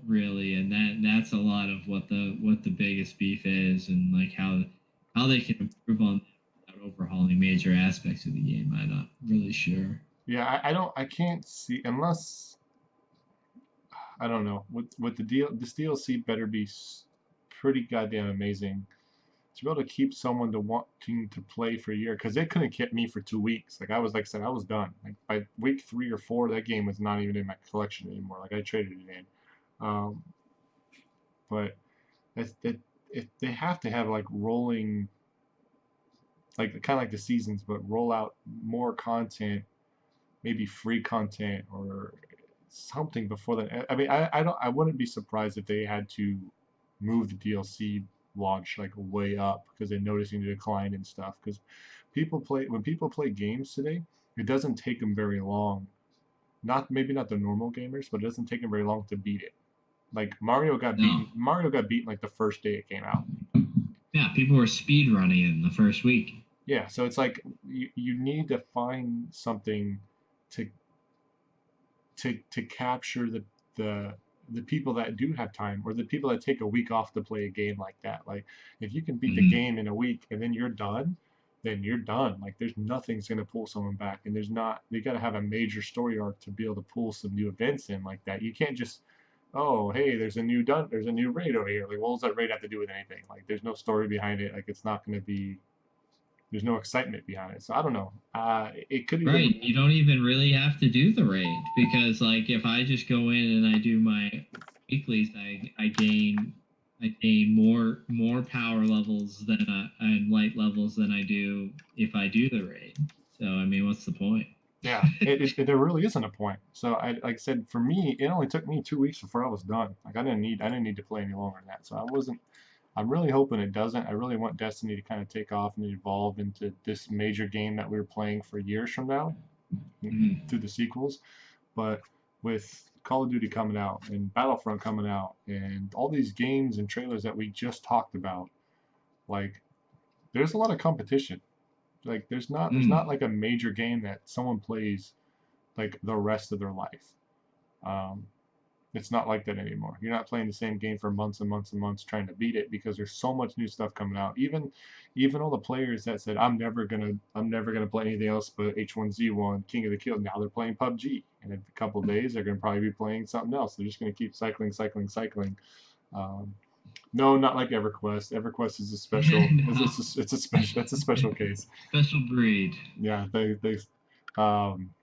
Speaker 2: really, and that's a lot of what the biggest beef is, and like how they can improve on that without overhauling major aspects of the game. I'm not really sure.
Speaker 1: yeah, I can't see unless I don't know. With the deal, this DLC better be pretty goddamn amazing to be able to keep someone to wanting to play for a year because it couldn't keep me for 2 weeks. Like I said, I was done. Like by week 3 or 4, that game was not even in my collection anymore. Like I traded it in. but they have to have like rolling, like kind of like the seasons, but roll out more content, maybe free content or something before that. I mean, I wouldn't be surprised if they had to move the DLC launch like way up because they're noticing the decline and stuff. Because when people play games today, it doesn't take them very long. Not maybe not the normal gamers, but it doesn't take them very long to beat it. Like Mario got
Speaker 2: No.
Speaker 1: beaten. Mario got beaten like the first day it came out.
Speaker 2: Yeah, people were speed running in the first week.
Speaker 1: Yeah, so it's like you need to find something to to capture the the people that do have time or the people that take a week off to play a game like that. Like if you can beat the
Speaker 2: Mm-hmm.
Speaker 1: game in a week and then you're done, then you're done. Like there's nothing's gonna pull someone back, and there's not. You got to have a major story arc to be able to pull some new events in like that. You can't just, oh hey, there's a new raid over here. Like what does that raid have to do with anything? Like there's no story behind it. Like it's not gonna be. There's no excitement behind it. So I don't know. It could either.
Speaker 2: Right. You don't even really have to do the raid because like if I just go in and I do my weeklies, I gain more power levels than and light levels than I do if I do the raid. So I mean, what's the point?
Speaker 1: Yeah, there really isn't a point. So like I said, for me, it only took me 2 weeks before I was done. Like I didn't need to play any longer than that. So I wasn't. I'm really hoping it doesn't. I really want Destiny to kind of take off and evolve into this major game that we were playing for years from now through
Speaker 2: Mhm.
Speaker 1: the sequels. But with Call of Duty coming out and Battlefront coming out and all these games and trailers that we just talked about, like there's a lot of competition. Like there's not
Speaker 2: Mm.
Speaker 1: like a major game that someone plays like the rest of their life. Um, it's not like that anymore. You're not playing the same game for months and months and months trying to beat it because there's so much new stuff coming out. Even all the players that said I'm never gonna play anything else but H1Z1 King of the Kill, now they're playing PUBG. And in a couple of days they're gonna probably be playing something else. They're just gonna keep cycling. Um, no, not like EverQuest. EverQuest is a special.
Speaker 2: No.
Speaker 1: It's a special. That's a special case.
Speaker 2: Special breed.
Speaker 1: Yeah, they um,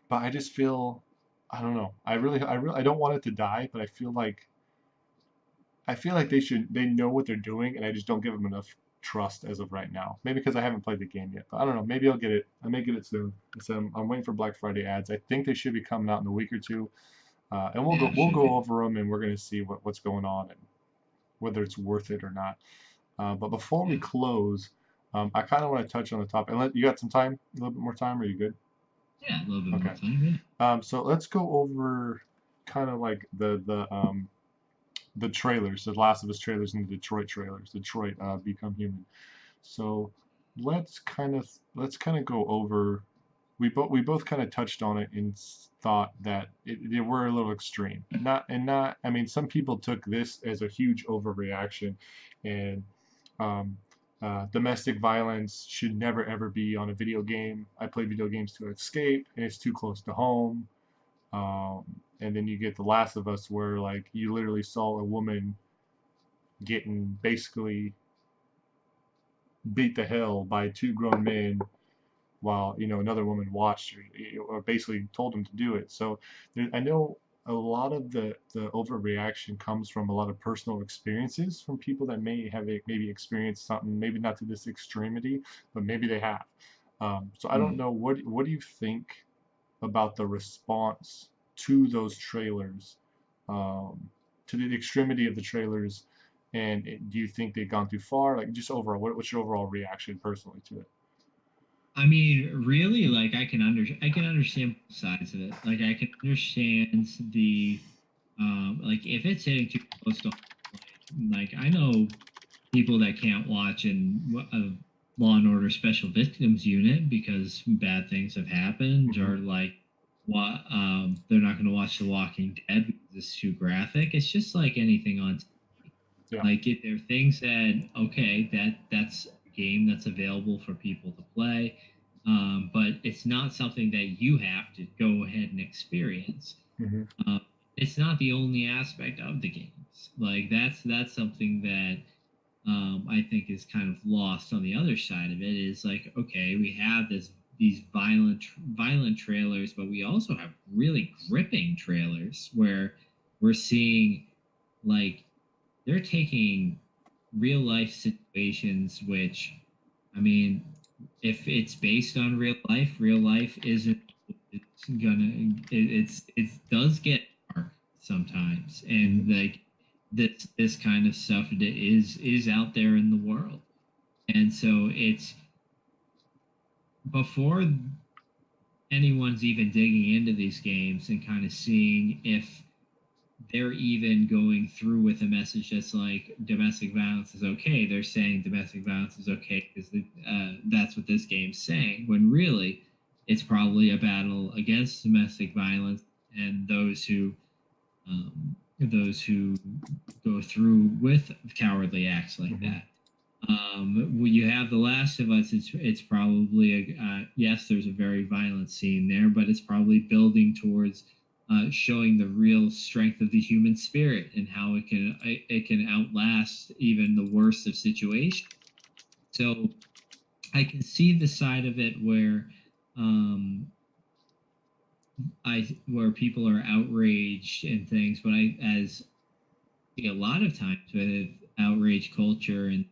Speaker 1: but I just feel I don't know. I don't want it to die, but I feel like they know what they're doing, and I just don't give them enough trust as of right now. Maybe because I haven't played the game yet, but I don't know. Maybe I'll get it. I may get it soon. So I'm waiting for Black Friday ads. I think they should be coming out in a week or two, and
Speaker 2: Yeah, it
Speaker 1: we'll
Speaker 2: should
Speaker 1: go
Speaker 2: be.
Speaker 1: over them, and we're gonna see what's going on and whether it's worth it or not. But before we
Speaker 2: Yeah.
Speaker 1: close, I kind of want to touch on the topic. And you got some time, a little bit more time? Are you good?
Speaker 2: Yeah, a little bit more
Speaker 1: Okay.
Speaker 2: time. Yeah.
Speaker 1: So let's go over kind of like the trailers, the Last of Us trailers and the Detroit trailers. Detroit Become Human. So let's kind of go over. We both kind of touched on it and thought that they were a little extreme. Not. I mean, some people took this as a huge overreaction, and um, domestic violence should never ever be on a video game. I play video games to escape, and it's too close to home. Um, and then you get The Last of Us, where like you literally saw a woman getting basically beat the hell by two grown men while another woman watched or basically told him to do it. So I know a lot of the overreaction comes from a lot of personal experiences from people that may have maybe experienced something, maybe not to this extremity, but maybe they have. So I don't
Speaker 2: Mm.
Speaker 1: know what do you think about the response to those trailers, um, to the extremity of the trailers, and do you think they've gone too far? Like just overall, what's your overall reaction personally to it?
Speaker 2: I mean, really, like I can understand both sides of it. Like I can understand the like if it's hitting too close to home, like I know people that can't watch in a Law and Order Special Victims Unit because bad things have happened,
Speaker 1: Hmm.
Speaker 2: or like what they're not going to watch The Walking Dead because it's too graphic. It's just like anything on TV.
Speaker 1: Yeah.
Speaker 2: Like if there are things that okay that's a game that's available for people to play, but it's not something that you have to go ahead and experience.
Speaker 1: Hmm.
Speaker 2: Um, it's not the only aspect of the games. Like that's something that I think is kind of lost on the other side of it. Is like okay, we have these violent trailers, but we also have really gripping trailers where we're seeing like they're taking real life situations, which, I mean, if it's based on real life isn't, it's gonna, it does get dark sometimes,
Speaker 1: Mhm.
Speaker 2: and like this kind of stuff that is out there in the world, and so it's before anyone's even digging into these games and kind of seeing if they're even going through with a message that's like domestic violence is okay. They're saying domestic violence is okay because that's what this game's saying. When really, it's probably a battle against domestic violence and those who go through with cowardly acts like
Speaker 1: Mhm.
Speaker 2: that. When you have The Last of Us, it's probably yes, there's a very violent scene there, but it's probably building towards showing the real strength of the human spirit and how it can outlast even the worst of situations. So I can see the side of it where um, where people are outraged and things, but I as see a lot of times with outrage culture and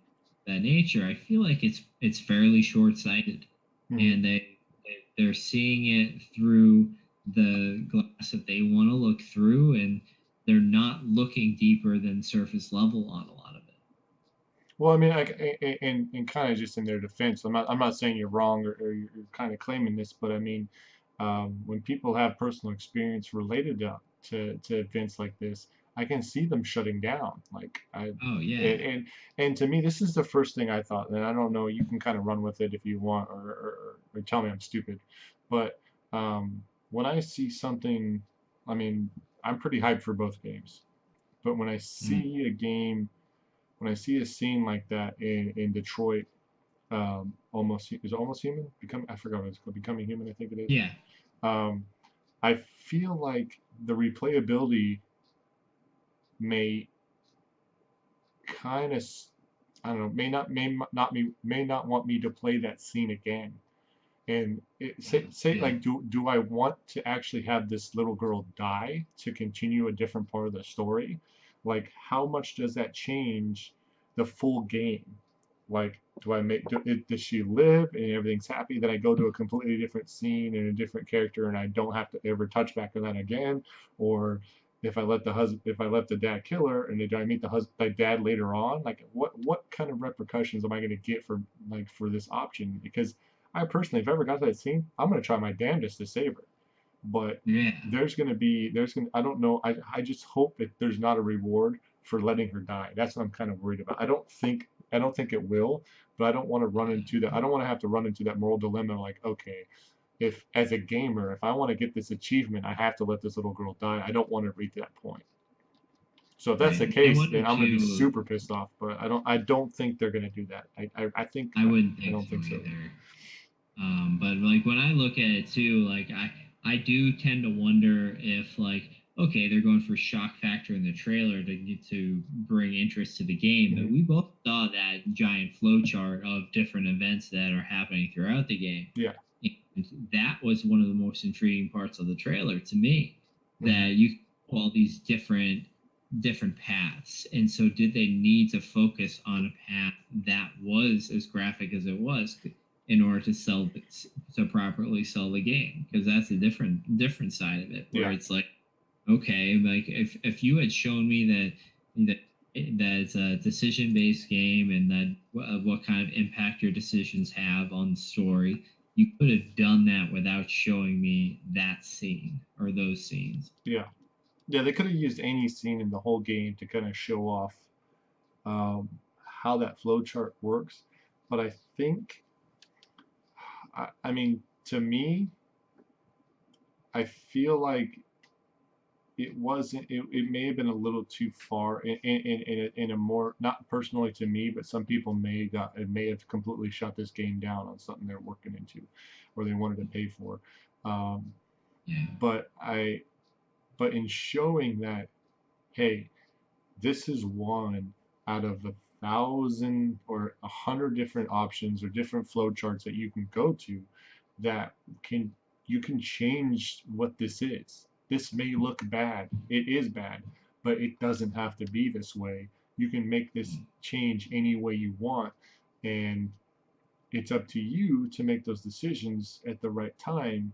Speaker 2: that nature, I feel like it's fairly short sighted,
Speaker 1: Mhm.
Speaker 2: and they're seeing it through the glass that they want to look through, and they're not looking deeper than surface level on a lot of it.
Speaker 1: Well, I mean, and kind of just in their defense, I'm not saying you're wrong or you're kind of claiming this, but I mean, when people have personal experience related to events like this, I can see them shutting down. Like
Speaker 2: Oh yeah,
Speaker 1: and to me, this is the first thing I thought, and I don't know, you can kind of run with it if you want, or tell me I'm stupid, but when I see something, I mean, I'm pretty hyped for both games, but
Speaker 2: mm,
Speaker 1: when I see a scene like that in Detroit, almost is it almost human? Become I forgot what it's called. Becoming human, I think it is.
Speaker 2: yeah,
Speaker 1: Um, I feel like the replayability may kind of, I don't know, may not want me to play that scene again. And say
Speaker 2: yeah,
Speaker 1: like, do I want to actually have this little girl die to continue a different part of the story? Like, how much does that change the full game? Like, does she live and everything's happy? Then I go to a completely different scene and a different character, and I don't have to ever touch back on that again. Or if I let the dad kill her, and then I meet the dad later on, like, what kind of repercussions am I going to get for this option? Because I personally, if I ever got to that scene, I'm gonna try my damnedest to save her. But
Speaker 2: yeah.
Speaker 1: I don't know. I just hope that there's not a reward for letting her die. That's what I'm kind of worried about. I don't think it will, but I don't want to run into that. I don't want to have to run into that moral dilemma. Like, okay, if as a gamer, if I want to get this achievement, I have to let this little girl die. I don't want to reach that point. So if that's the
Speaker 2: Right. I
Speaker 1: case,
Speaker 2: wonder
Speaker 1: then I'm gonna be
Speaker 2: too.
Speaker 1: super pissed off. But I don't think they're gonna do that.
Speaker 2: I wouldn't
Speaker 1: I
Speaker 2: think
Speaker 1: don't
Speaker 2: so
Speaker 1: think so.
Speaker 2: either. But like when I look at it too, like I do tend to wonder if like okay, they're going for shock factor in the trailer to get to bring interest to the game, but
Speaker 1: Mhm.
Speaker 2: we both saw that giant flow chart of different events that are happening throughout the game.
Speaker 1: Yeah.
Speaker 2: And that was one of the most intriguing parts of the trailer to me,
Speaker 1: Mhm.
Speaker 2: that you all these different paths. And so did they need to focus on a path that was as graphic as it was in order to to properly sell the game? Because that's a different side of it where
Speaker 1: Yeah.
Speaker 2: it's like okay, like if you had shown me that that it's a decision based game and that what kind of impact your decisions have on the story, you could have done that without showing me that scene or those scenes.
Speaker 1: Yeah. Yeah, they could have used any scene in the whole game to kind of show off um, how that flowchart works. But I think, I mean, to me, I feel like it wasn't, it may have been a little too far in a more, not personally to me, but some people may have completely shut this game down on something they're working into or they wanted to pay for. Um,
Speaker 2: Yeah,
Speaker 1: but but in showing that, hey, this is one out of 1,000 or 100 different options or different flowcharts that you can go to that can you can change what this is. This may look bad. It is bad, but it doesn't have to be this way. You can make this change any way you want, and it's up to you to make those decisions at the right time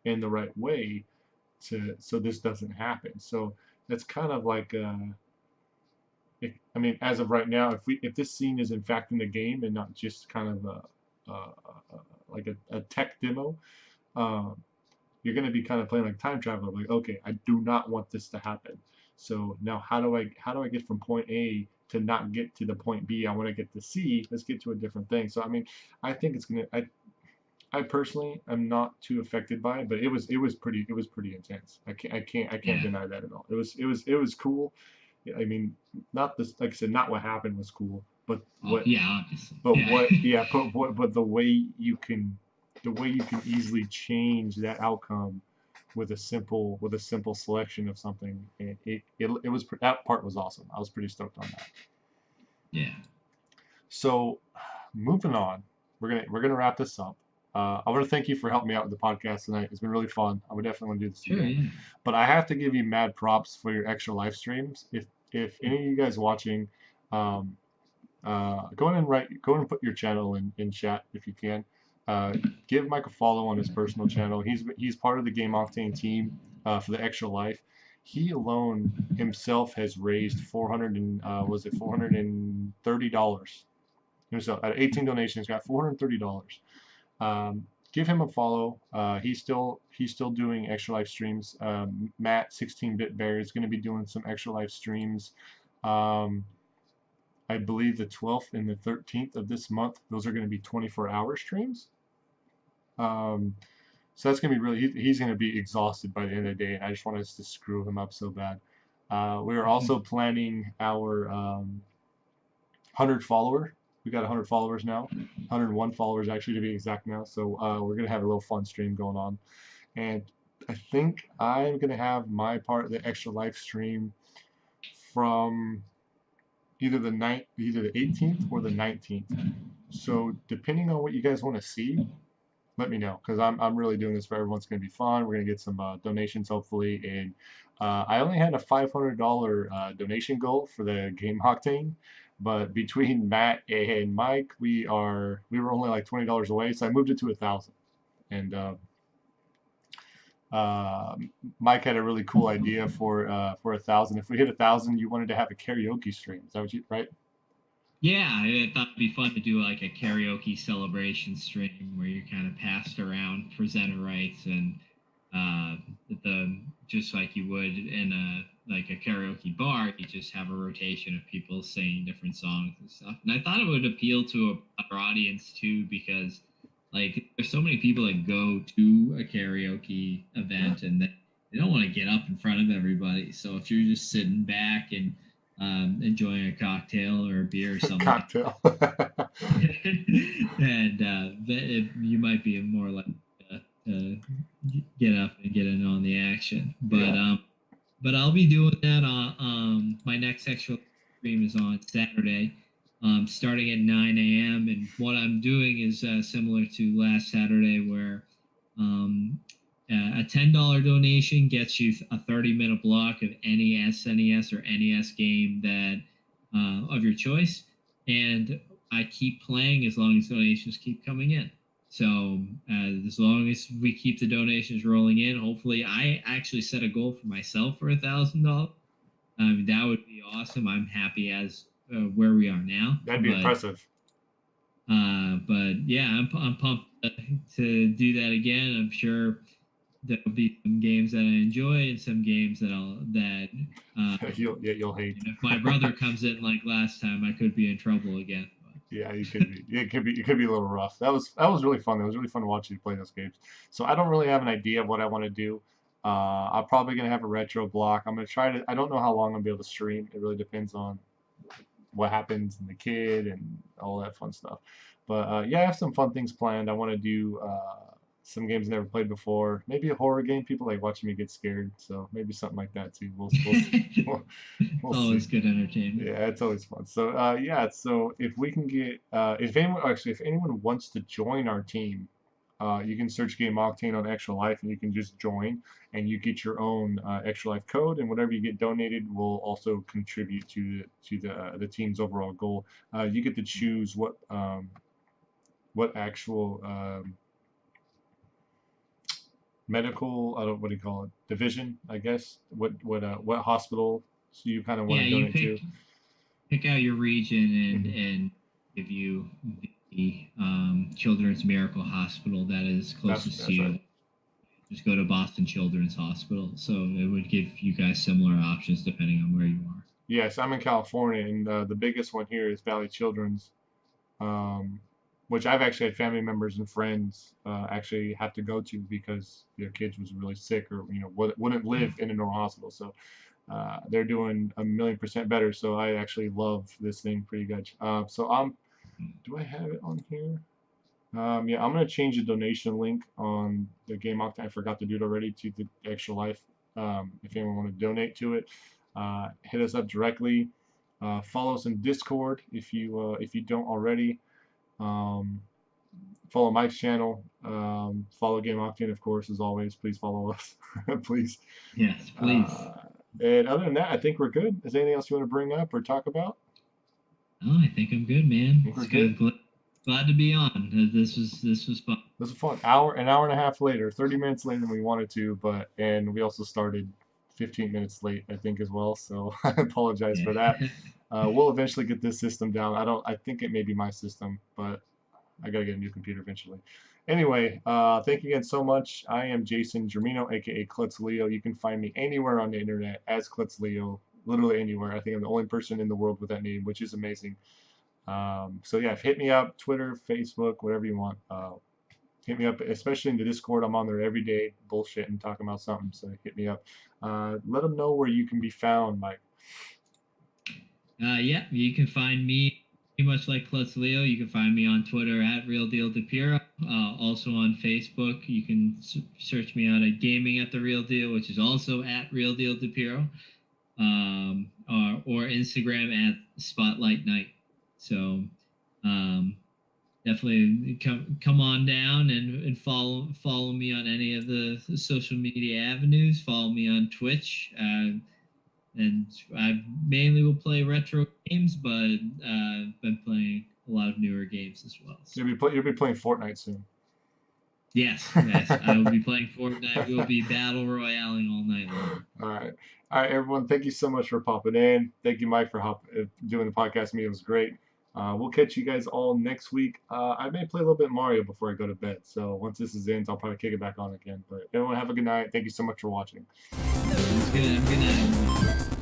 Speaker 1: and the right way to so this doesn't happen. So that's kind of like I mean, as of right now, if this scene is in fact in the game and not just kind of like a tech demo, um, you're going to be kind of playing like time traveler. Like, okay, I do not want this to happen. So now, how do I get from point A to not get to the point B? I want to get to C. Let's get to a different thing. So I mean, I think it's gonna. I personally am not too affected by it, but it was pretty intense. I can't
Speaker 2: Yeah.
Speaker 1: deny that at all. It was cool. Yeah, I mean, not this, like I said, not what happened was cool, but
Speaker 2: Oh
Speaker 1: what
Speaker 2: yeah, obviously.
Speaker 1: but
Speaker 2: Yeah.
Speaker 1: what yeah but the way you can easily change that outcome with a simple selection of something. That part was awesome. I was pretty stoked on that.
Speaker 2: Yeah.
Speaker 1: So moving on, we're gonna wrap this up. I want to thank you for helping me out with the podcast tonight. It's been really fun. I would definitely want to do this
Speaker 2: Sure.
Speaker 1: again.
Speaker 2: Yeah.
Speaker 1: But I have to give you mad props for your extra live streams. If any of you guys watching, um, go and put your channel in chat if you can. Uh, give Mike a follow on his personal channel. He's part of the GameOctane team for the extra life. He alone himself has raised 400 and was it $430 himself out of 18 donations. Got $430. Give him a follow. He's still doing extra life streams. Matt 16-bit bear is going to be doing some extra life streams. Um, I believe the 12th and the 13th of this month. Those are going to be 24-hour streams. Um, so that's going to be really. He's going to be exhausted by the end of the day, and I just want us to screw him up so bad. We are also planning our 100 follower. We got 100 followers now, 101 followers actually to be exact now. So we're gonna have a little fun stream going on, and I think I'm gonna have my part of the extra live stream from either the 18th or the 19th. So depending on what you guys want to see, let me know because I'm really doing this for everyone's going to be fun. We're going to get some donations hopefully, and I only had a $500 donation goal for the Game Octane, but between Matt and Mike, we were only like $20 away, so I moved it to 1,000. And uh, Mike had a really cool idea for 1,000. If we hit 1,000, you wanted to have a karaoke stream. Is that what you right?
Speaker 2: Yeah, I thought it'd be fun to do like a karaoke celebration stream where you kind of passed around presenter rights and uh, the just like you would in a karaoke bar, you just have a rotation of people singing different songs and stuff. And I thought it would appeal to a broader audience too because like there's so many people that go to a karaoke event and they don't want to get up in front of everybody. So if you're just sitting back and enjoying a cocktail or a beer or something like
Speaker 1: Cocktail.
Speaker 2: and you might be more likely to get up and get in on the action. But
Speaker 1: Yeah.
Speaker 2: but I'll be doing that on my next sexual stream is on Saturday, starting at 9 a.m. And what I'm doing is similar to last Saturday, where a $10 donation gets you a 30-minute block of NES or NES game that of your choice, and I keep playing as long as donations keep coming in. So as long as we keep the donations rolling in, hopefully, I actually set a goal for myself for $1,000. That would be awesome. I'm happy as where we are now,
Speaker 1: That'd be impressive.
Speaker 2: but yeah, I'm pumped to do that again. I'm sure there'll be some games that I enjoy and some games that
Speaker 1: You'll hate.
Speaker 2: if my brother comes in like last time, I could be in trouble again.
Speaker 1: Yeah, you could be. It could be a little rough. That was really fun. It was really fun to watch you play those games. So I don't really have an idea of what I want to do. I'm probably gonna have a retro block. I'm gonna try to. I don't know how long I'm gonna be able to stream. It really depends on what happens in the kid and all that fun stuff. But yeah, I have some fun things planned. I want to do some games I never played before. Maybe a horror game. People like watching me get scared, so maybe something like that too. We'll, we'll
Speaker 2: It's
Speaker 1: see.
Speaker 2: always good entertainment.
Speaker 1: Yeah, it's always fun. So yeah, so if we can get if anyone wants to join our team, You can search GameOctane on Extra Life, and you can just join, and you get your own Extra Life code, and whatever you get donated will also contribute to the team's overall goal. You get to choose what actual medical, I don't, what do you call it, division, I guess. What hospital you kind of want
Speaker 2: Yeah,
Speaker 1: to
Speaker 2: you
Speaker 1: donate to.
Speaker 2: pick out your region and
Speaker 1: Hmm.
Speaker 2: give you the Children's Miracle Hospital that is closest to
Speaker 1: That's right.
Speaker 2: you. Just go to Boston Children's Hospital. So it would give you guys similar options depending on where you are.
Speaker 1: Yes, I'm in California, and the biggest one here is Valley Children's, um, which I've actually had family members and friends actually have to go to because their kids was really sick, or wouldn't live in a normal hospital. So they're doing 1,000,000% better. So I actually love this thing pretty good. Do I have it on here? Yeah, I'm gonna change the donation link on the Game Octane. I forgot to do it already, to the Extra Life. If anyone want to donate to it, hit us up directly. Follow us in Discord if you don't already. Um, Follow Mike's channel. Follow Game Octane, of course, as always. Please follow us, please.
Speaker 2: Yes, please.
Speaker 1: Uh, and other than that, I think we're good. Is there anything else you want to bring up or talk about?
Speaker 2: Oh, I think I'm good,
Speaker 1: I
Speaker 2: man.
Speaker 1: think we're
Speaker 2: It's
Speaker 1: good.
Speaker 2: good. Glad to be on. This was fun.
Speaker 1: This was fun. An hour and a half later, 30 minutes later than we wanted to, and we also started 15 minutes late, I think, as well. So I apologize for that.
Speaker 2: Yeah.
Speaker 1: We'll eventually get this system down. I think it may be my system, but I gotta get a new computer eventually. Anyway, thank you again so much. I am Jason Germino, aka Klutz Leo. You can find me anywhere on the internet as Klutz Leo, literally anywhere. I think I'm the only person in the world with that name, which is amazing. So yeah, hit me up, Twitter, Facebook, whatever you want. Hit me up, especially in the Discord. I'm on there every day, bullshitting, talking about something. So hit me up. Let them know where you can be found, Mike.
Speaker 2: Yeah, you can find me pretty much like Klutz Leo. You can find me on Twitter at Real Deal DePiro. Also on Facebook, you can search me out at Gaming at the Real Deal, which is also at Real Deal DePiro, or Instagram at Spotlight Night. So um, definitely come on down and follow me on any of the social media avenues. Follow me on Twitch. And I mainly will play retro games, but been playing a lot of newer games as well. So.
Speaker 1: You'll be playing Fortnite soon.
Speaker 2: Yes, I will be playing Fortnite. We will be battle royaling all night long.
Speaker 1: All right, everyone. Thank you so much for popping in. Thank you, Mike, for doing the podcast with me. It was great. We'll catch you guys all next week. I may play a little bit Mario before I go to bed. So once this is in, I'll probably kick it back on again. But everyone, have a good night. Thank you so much for watching.
Speaker 2: Sounds good. Have a good night.